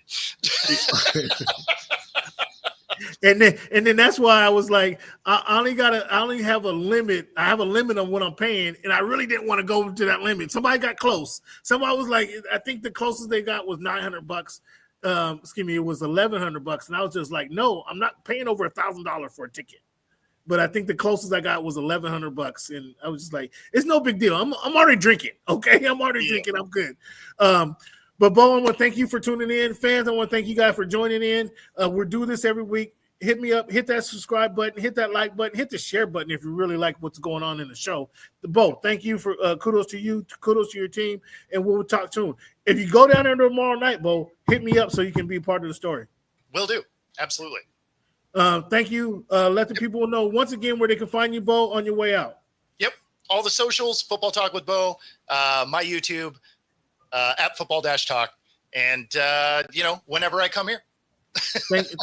And then that's why I was like, I only have a limit. I have a limit on what I'm paying, and I really didn't want to go to that limit. Somebody got close. Somebody was like, I think the closest they got was $900. It was $1,100, and I was just like, no, I'm not paying over $1,000 for a ticket. But I think the closest I got was $1,100, and I was just like, it's no big deal. I'm already drinking. Okay, I'm already drinking. I'm good. But Bo, I want to thank you for tuning in. Fans, I want to thank you guys for joining in. We're doing this every week. Hit me up, hit that subscribe button, hit that like button, hit the share button if you really like what's going on in the show. Bo, thank you for kudos to you, kudos to your team, and we'll talk soon. If you go down there tomorrow night, Bo, hit me up so you can be part of the story. Will do. Absolutely. Thank you. Let the people know once again where they can find you, Bo, on your way out. Yep. All the socials, Football Talk with Bo, my YouTube, at Football-Talk, and whenever I come here.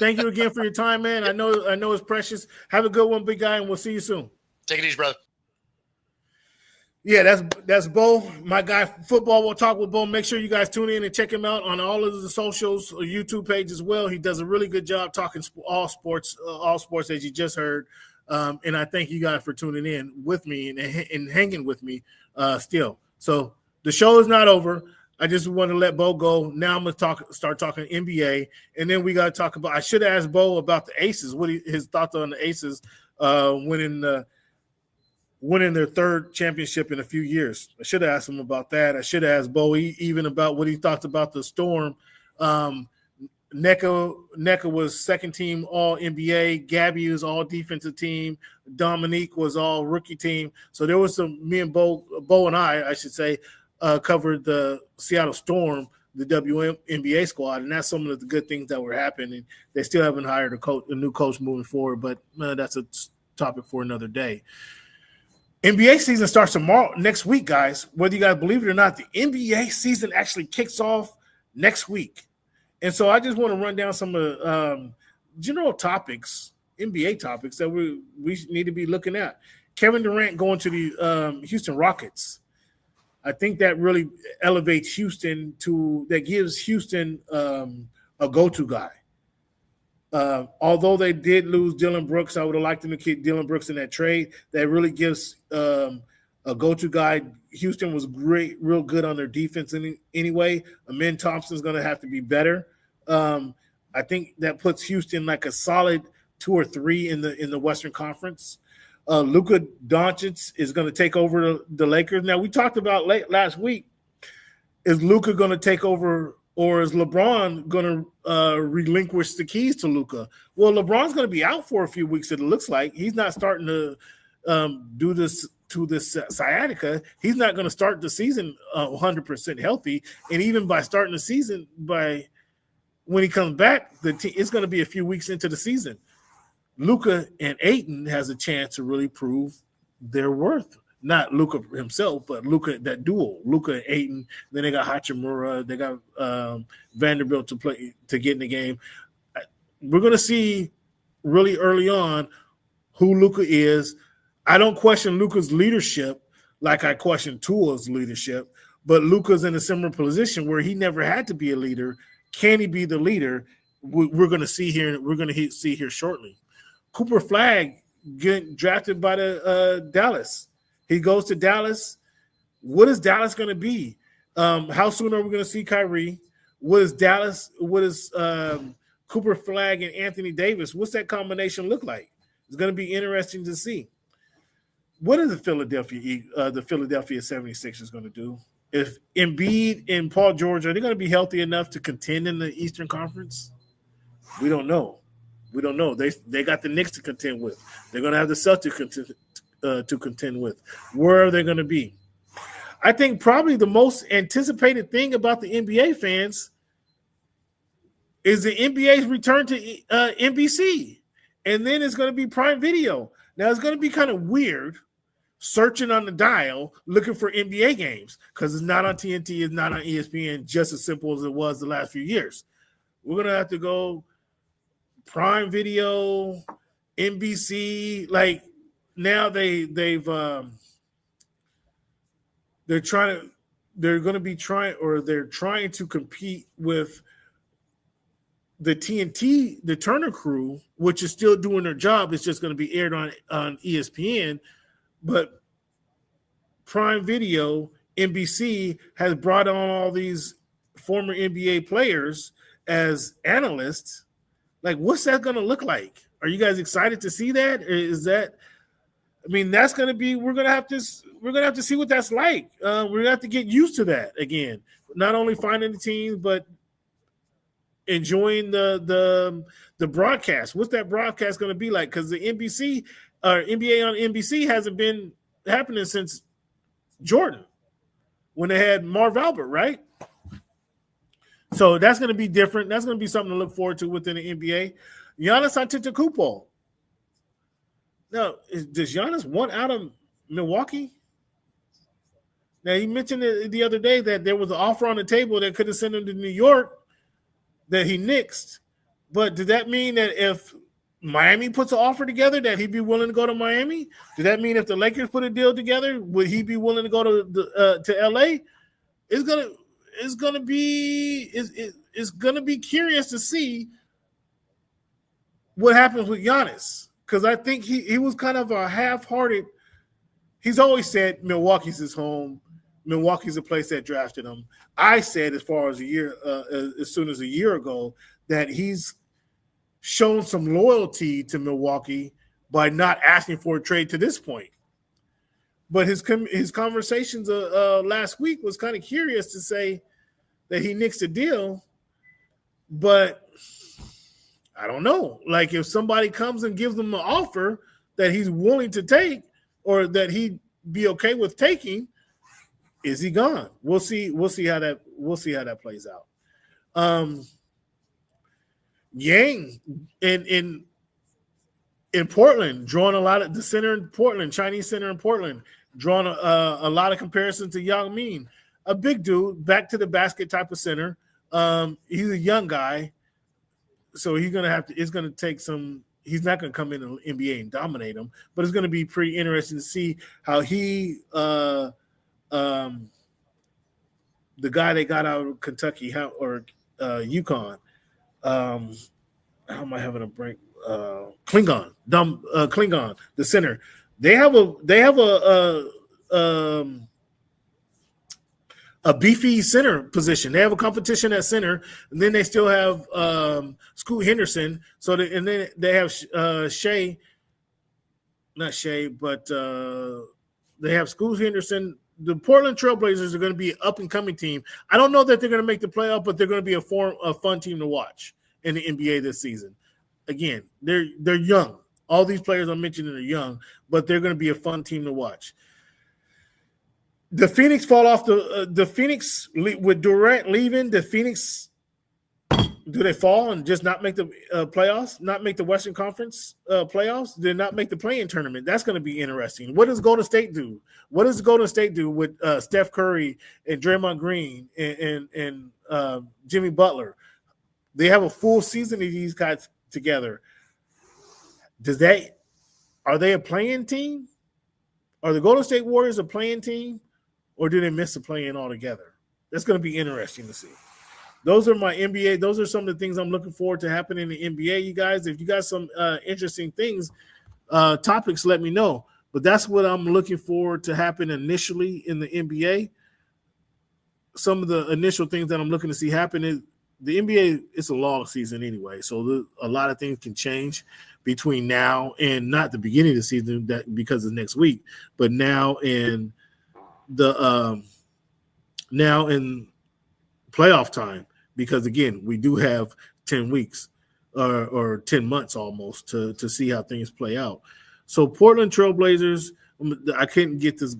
Thank you again for your time, man. I know it's precious. Have a good one, big guy, and we'll see you soon. Take it easy, brother. Yeah, that's Bo, my guy. Football will talk with Bo. Make sure you guys tune in and check him out on all of the socials, YouTube page as well. He does a really good job talking all sports as you just heard. And I thank you guys for tuning in with me and hanging with me still. So the show is not over. I just want to let Bo go. Now I'm going to start talking NBA, and then we got to talk about. I should have asked Bo about the Aces. His thoughts on the Aces winning their 3rd championship in a few years. I should have asked him about that. I should have asked Bo even about what he thought about the Storm. NECA was 2nd team All NBA. Gabby was All Defensive Team. Dominique was All Rookie Team. So there was me and Bo and I should say. Covered the Seattle Storm, the WNBA squad, and that's some of the good things that were happening. They still haven't hired a new coach moving forward, but that's a topic for another day. NBA season starts next week, guys. Whether you guys believe it or not, the NBA season actually kicks off next week. And so I just want to run down some of the general topics, NBA topics that we need to be looking at. Kevin Durant going to the Houston Rockets. I think that really elevates Houston that gives Houston a go-to guy. Although they did lose Dylan Brooks, I would have liked them to keep Dylan Brooks in that trade. That really gives a go-to guy. Houston was real good on their defense anyway. Amin Thompson's going to have to be better. I think that puts Houston like a solid 2 or 3 in the Western Conference. Luka Doncic is going to take over the Lakers. Now, we talked about last week, is Luka going to take over or is LeBron going to relinquish the keys to Luka? Well, LeBron's going to be out for a few weeks, it looks like. He's not starting to do this to this sciatica. He's not going to start the season 100% healthy. And even by starting the season, when he comes back, it's going to be a few weeks into the season. Luka and Ayton has a chance to really prove their worth. Not Luka himself, but Luka, that duo, Luka and Ayton. Then they got Hachimura. They got Vanderbilt to get in the game. We're going to see really early on who Luka is. I don't question Luka's leadership like I question Tua's leadership, but Luka's in a similar position where he never had to be a leader. Can he be the leader? We're going to see here. We're going to see here shortly. Cooper Flagg getting drafted by the Dallas. He goes to Dallas. What is Dallas going to be? How soon are we going to see Kyrie? What is Dallas? What is Cooper Flagg and Anthony Davis? What's that combination look like? It's going to be interesting to see. What is the Philadelphia 76ers going to do? if Embiid and Paul George, are they going to be healthy enough to contend in the Eastern Conference? We don't know. They got the Knicks to contend with. They're going to have the Celtics to contend with. Where are they going to be? I think probably the most anticipated thing about the NBA fans is the NBA's return to NBC. And then it's going to be Prime Video. Now, it's going to be kind of weird searching on the dial looking for NBA games because it's not on TNT, it's not on ESPN, just as simple as it was the last few years. We're going to have to go Prime Video, NBC. Like, now they're trying to compete with the TNT, the Turner crew, which is still doing their job. It's just going to be aired on ESPN. But Prime Video, NBC, has brought on all these former NBA players as analysts. Like, what's that going to look like? Are you guys excited to see that? Or is that? I mean, that's going to be. We're going to have to see what that's like. We're going to have to get used to that again. Not only finding the teams, but enjoying the broadcast. What's that broadcast going to be like? Because the NBA on NBC hasn't been happening since Jordan, when they had Marv Albert, right? So that's going to be different. That's going to be something to look forward to within the NBA. Giannis Antetokounmpo. Now, does Giannis want out of Milwaukee? Now, he mentioned the other day that there was an offer on the table that could have sent him to New York that he nixed. But did that mean that if Miami puts an offer together that he'd be willing to go to Miami? Did that mean if the Lakers put a deal together, would he be willing to go to LA? It's gonna be curious to see what happens with Giannis, because I think he was kind of a half-hearted. He's always said Milwaukee's his home. Milwaukee's a place that drafted him. I said as soon as a year ago that he's shown some loyalty to Milwaukee by not asking for a trade to this point. But his conversations last week was kind of curious to say that he nixed a deal, but I don't know. Like, if somebody comes and gives him an offer that he's willing to take or that he'd be okay with taking, is he gone? We'll see how that plays out. Yang in Portland, drawing a lot of the center in Portland, Chinese center in Portland, drawing a lot of comparisons to Yang Min, a big dude, back to the basket type of center. He's a young guy, so he's gonna take some. He's not gonna come in the NBA and dominate him, but it's gonna be pretty interesting to see how he, the guy they got out of Kentucky or UConn. How am I having a break? Klingon, Klingon, the center. They have a beefy center position. They have a competition at center, and then they still have Scoot Henderson. And then they have they have Scoot Henderson. The Portland Trailblazers are going to be an up-and-coming team. I don't know that they're going to make the playoff, but they're going to be a fun team to watch in the NBA this season. Again, they're young. All these players I'm mentioning are young, but they're going to be a fun team to watch. The Phoenix fall off the Phoenix with Durant leaving. The Phoenix, do they fall and just not make the playoffs? Not make the Western Conference playoffs? Did not make the play-in tournament? That's going to be interesting. What does Golden State do? What does Golden State do with Steph Curry and Draymond Green and Jimmy Butler? They have a full season of these guys together. Are they a play-in team? Are the Golden State Warriors a play-in team, or do they miss the play-in altogether? That's going to be interesting to see. Those are my NBA. Those are some of the things I'm looking forward to happening in the NBA, you guys. If you got some interesting things, topics, let me know. But that's what I'm looking forward to happen initially in the NBA. Some of the initial things that I'm looking to see happen is the NBA, it's a long season anyway, so a lot of things can change between now and not the beginning of the season because of next week, but now and the now in playoff time, because again, we do have 10 weeks or 10 months almost to see how things play out. So Portland Trailblazers, I couldn't get this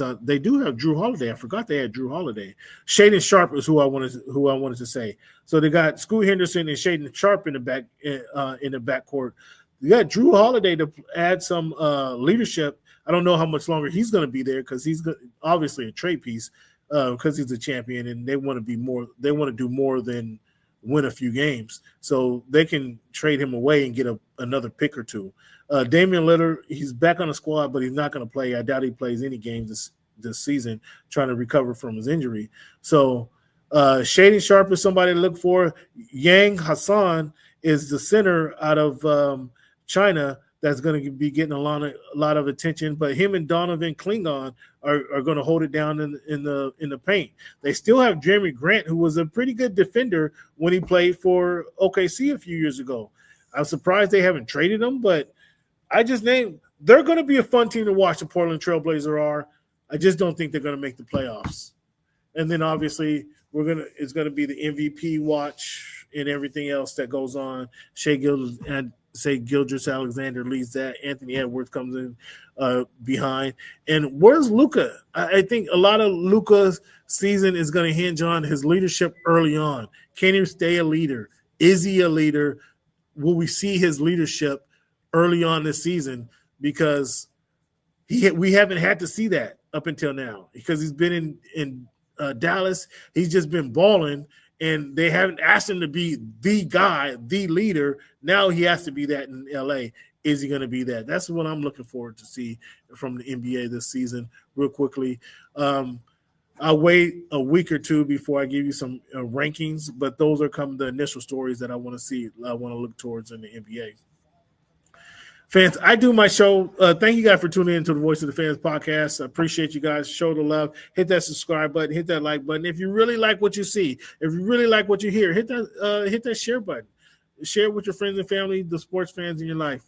out. They do have Drew Holiday. I forgot they had Drew Holiday. Shaden Sharp is who I wanted to say. So they got Scoot Henderson and Shaden Sharp in the backcourt. You got Drew Holiday to add some leadership. I don't know how much longer he's going to be there because he's obviously a trade piece because he's a champion and they want to be more. They want to do more than win a few games, so they can trade him away and get another pick or two. Damian Lillard, he's back on the squad, but he's not going to play. I doubt he plays any games this season, trying to recover from his injury. So Shaden Sharp is somebody to look for. Yang Hassan is the center out of China that's going to be getting a lot of attention, but him and Donovan Klingon are going to hold it down in the paint. They still have Jeremy Grant, who was a pretty good defender when he played for OKC a few years ago. I'm surprised they haven't traded him, but they're going to be a fun team to watch. The Portland Trailblazers are. I just don't think they're going to make the playoffs. And then obviously it's going to be the MVP watch and everything else that goes on. Gilgeous-Alexander leads that. Anthony Edwards comes in behind. And where's Luka? I think a lot of Luka's season is going to hinge on his leadership early on. Can he stay a leader? Is he a leader? Will we see his leadership early on this season? Because we haven't had to see that up until now because he's been in Dallas. He's just been balling. And they haven't asked him to be the guy, the leader. Now he has to be that in LA. Is he going to be that? That's what I'm looking forward to see from the NBA this season. Real quickly, I'll wait a week or two before I give you some rankings, but those are the initial stories that I want to see. I want to look towards in the NBA. Fans, I do my show. Thank you guys for tuning in to the Voice of the Fans podcast. I appreciate you guys. Show the love. Hit that subscribe button. Hit that like button. If you really like what you see, if you really like what you hear, hit that share button. Share it with your friends and family, the sports fans in your life.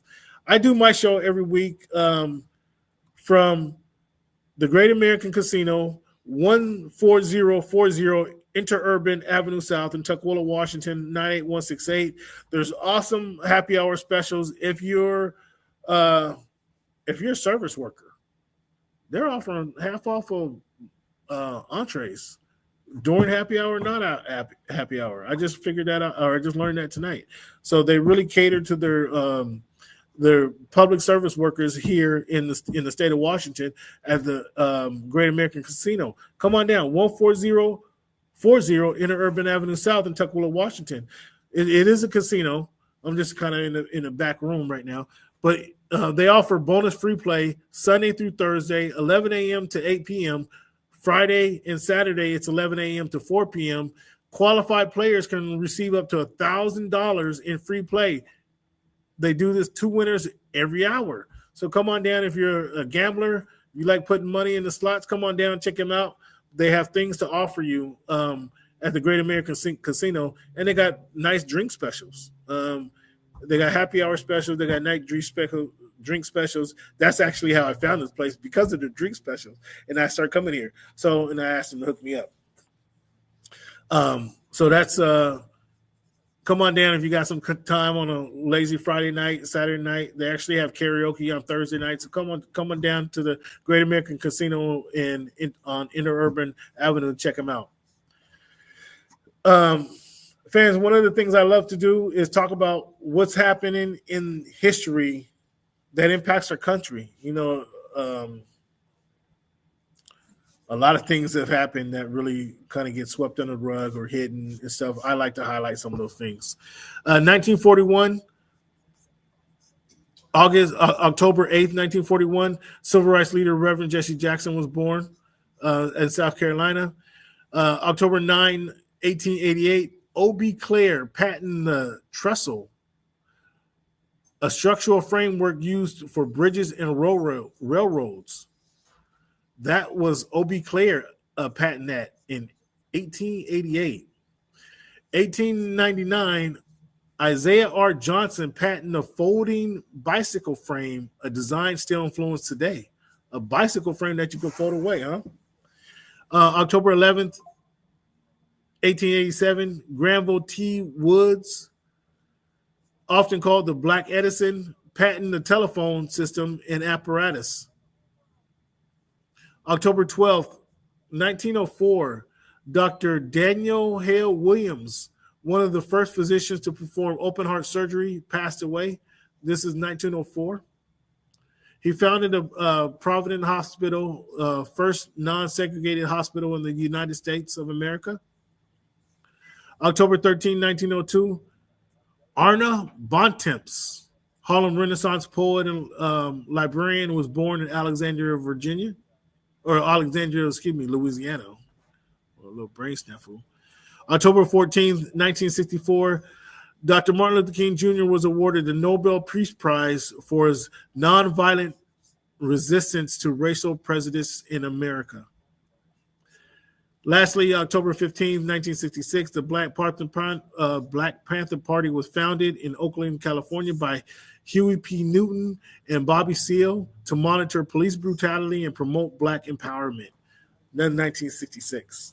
I do my show every week from the Great American Casino, 14040 Interurban Avenue South in Tukwila, Washington, 98168. There's awesome happy hour specials. If you're a service worker, they're offering half off of entrees during happy hour, not happy hour. I just figured that out, or I just learned that tonight. So they really cater to their public service workers here in the state of Washington at the Great American Casino. Come on down, 14040 Interurban Avenue South in Tukwila, Washington. It is a casino. I'm just kind of in the back room right now. But they offer bonus free play Sunday through Thursday, 11 a.m. to 8 p.m. Friday and Saturday, it's 11 a.m. to 4 p.m. Qualified players can receive up to $1,000 in free play. They do this 2 winners every hour. So come on down. If you're a gambler, you like putting money in the slots, come on down, check them out. They have things to offer you at the Great American Casino, and they got nice drink specials. They got happy hour specials. They got night drink specials. That's actually how I found this place, because of the drink specials. And I started coming here. And I asked them to hook me up. So that's come on down if you got some time on a lazy Friday night, Saturday night. They actually have karaoke on Thursday night. So come on down to the Great American Casino on Interurban Avenue and check them out. Fans, one of the things I love to do is talk about what's happening in history that impacts our country. A lot of things have happened that really kind of get swept under the rug or hidden and stuff. I like to highlight some of those things. 1941, October 8th, 1941, civil rights leader Reverend Jesse Jackson was born in South Carolina. October 9, 1888, O.B. Clare patented the trestle, a structural framework used for bridges and railroads. That was O.B. Clare patent that in 1888. 1899, Isaiah R. Johnson patented a folding bicycle frame, a design still influenced today. A bicycle frame that you can fold away, huh? October 11th, 1887, Granville T. Woods, often called the Black Edison, patented the telephone system and apparatus. October 12th, 1904, Dr. Daniel Hale Williams, one of the first physicians to perform open heart surgery, passed away. This is 1904. He founded a Providence Hospital, first non-segregated hospital in the United States of America. October 13, 1902, Arna Bontemps, Harlem Renaissance poet and librarian, was born in Alexandria, Louisiana. A little brain snafu. October 14, 1964, Dr. Martin Luther King Jr. was awarded the Nobel Peace Prize for his nonviolent resistance to racial prejudice in America. Lastly, October 15, 1966, the Black Panther Party was founded in Oakland, California by Huey P. Newton and Bobby Seale to monitor police brutality and promote Black empowerment. Then 1966.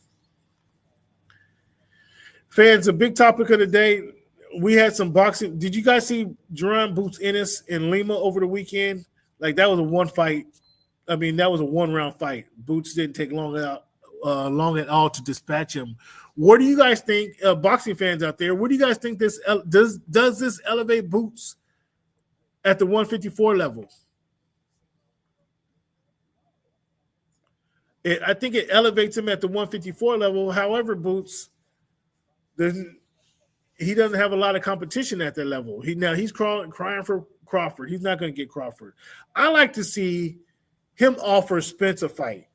Fans, a big topic of the day, we had some boxing. Did you guys see Jaren Boots Ennis and Lima over the weekend? Like, that was a one fight. I mean, that was a one-round fight. Boots didn't take long at all to dispatch him. What do you guys think, boxing fans out there? What do you guys think this does this elevate Boots at the 154 level? I think it elevates him at the 154 level. However, Boots he doesn't have a lot of competition at that level. He's crying for Crawford. He's not going to get Crawford. I like to see him offer Spence a fight.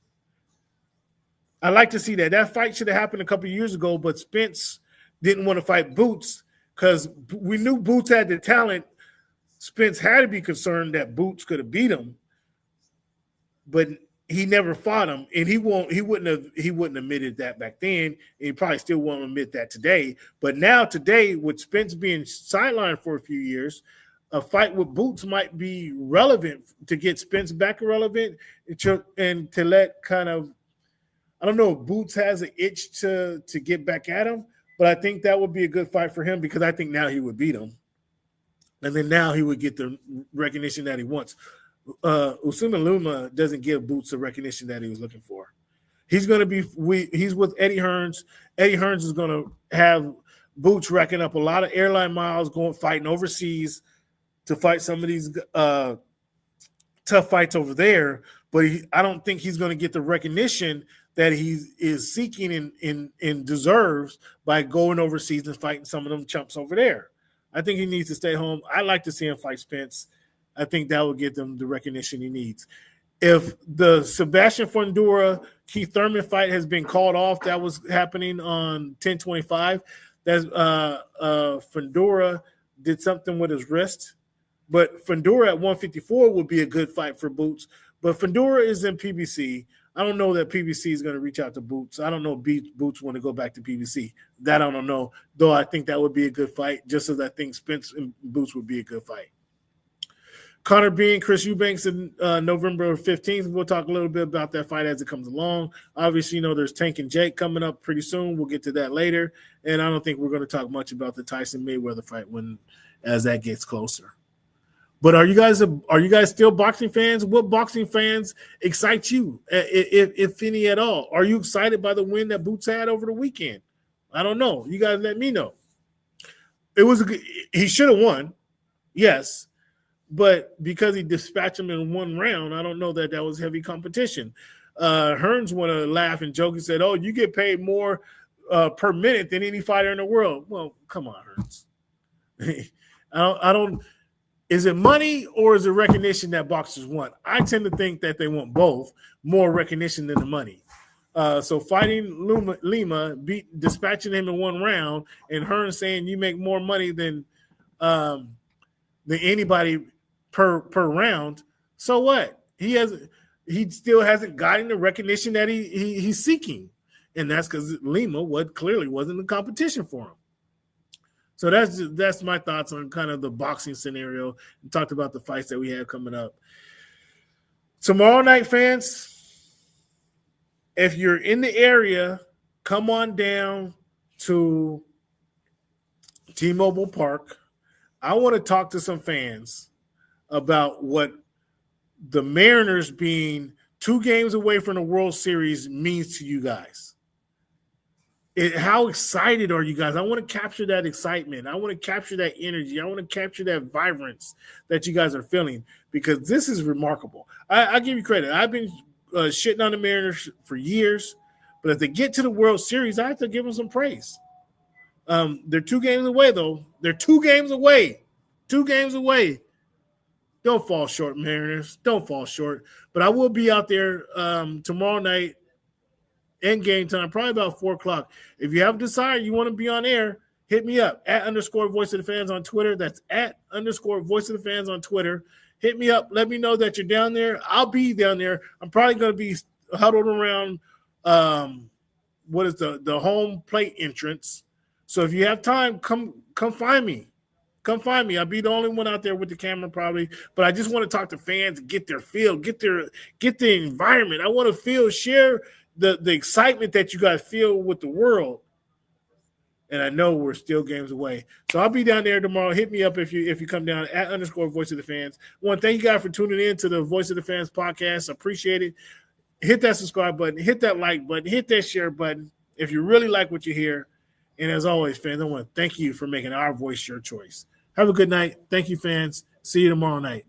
I like to see that. That fight should have happened a couple of years ago, but Spence didn't want to fight Boots because we knew Boots had the talent. Spence had to be concerned that Boots could have beat him, but he never fought him, and he wouldn't have admitted that back then, and he probably still won't admit that today. But now today, with Spence being sidelined for a few years, a fight with Boots might be relevant to get Spence back relevant and to let kind of, I don't know if Boots has an itch to get back at him, but I think that would be a good fight for him because I think now he would beat him. And then now he would get the recognition that he wants. Usman Luma doesn't give Boots the recognition that he was looking for. He's with Eddie Hearns. Eddie Hearns is going to have Boots racking up a lot of airline miles, fighting overseas to fight some of these tough fights over there. But I don't think he's going to get the recognition that he is seeking and deserves by going overseas and fighting some of them chumps over there. I think he needs to stay home. I'd like to see him fight Spence. I think that will get them the recognition he needs. If the Sebastian Fundora Keith Thurman fight has been called off, that was happening on 10/25. That's Fundora did something with his wrist, but Fundora at 154 would be a good fight for Boots. But Fundora is in PBC. I don't know that PBC is going to reach out to Boots. I don't know if Boots want to go back to PBC. That I don't know, though I think that would be a good fight, just as I think Spence and Boots would be a good fight. Conor Bean, Chris Eubanks in November 15th. We'll talk a little bit about that fight as it comes along. Obviously, there's Tank and Jake coming up pretty soon. We'll get to that later. And I don't think we're going to talk much about the Tyson Mayweather fight as that gets closer. But are you guys still boxing fans? What boxing fans excite you, if any at all? Are you excited by the win that Boots had over the weekend? I don't know. You guys let me know. He should have won, yes. But because he dispatched him in one round, I don't know that was heavy competition. Hearns want to laugh and joke and said, "Oh, you get paid more per minute than any fighter in the world." Well, come on, Hearns. I don't. Is it money or is it recognition that boxers want? I tend to think that they want both, more recognition than the money. So fighting Lima, dispatching him in one round, and Hearns saying you make more money than anybody per round. So what? He still hasn't gotten the recognition that he's seeking, and that's because Lima clearly wasn't the competition for him. So that's my thoughts on kind of the boxing scenario. We talked about the fights that we have coming up tomorrow night, fans. if you're in the area, come on down to T-Mobile Park. I want to talk to some fans about what the Mariners being 2 games away from the World Series means to you guys. How excited are you guys? I want to capture that excitement. I want to capture that energy. I want to capture that vibrance that you guys are feeling, because this is remarkable. I give you credit. I've been shitting on the Mariners for years, but if they get to the World Series, I have to give them some praise. They're 2 games away, though. They're 2 games away. 2 games away. Don't fall short, Mariners. Don't fall short. But I will be out there tomorrow night in game time, probably about 4 o'clock. If you have a desire, you want to be on air, hit me up at _voice of the fans on Twitter. That's at _voice of the fans on Twitter. Hit me up. Let me know that you're down there. I'll be down there. I'm probably going to be huddled around what is the home plate entrance. So if you have time, come find me. Come find me. I'll be the only one out there with the camera probably, but I just want to talk to fans and get their feel, get the environment. I want to share the excitement that you guys feel with the world. And I know we're still games away. So I'll be down there tomorrow. Hit me up if you come down at _voice of the fans. I want to thank you guys for tuning in to the Voice of the Fans podcast. I appreciate it. Hit that subscribe button, hit that like button, hit that share button if you really like what you hear. And as always, fans, I want to thank you for making our voice your choice. Have a good night. Thank you, fans. See you tomorrow night.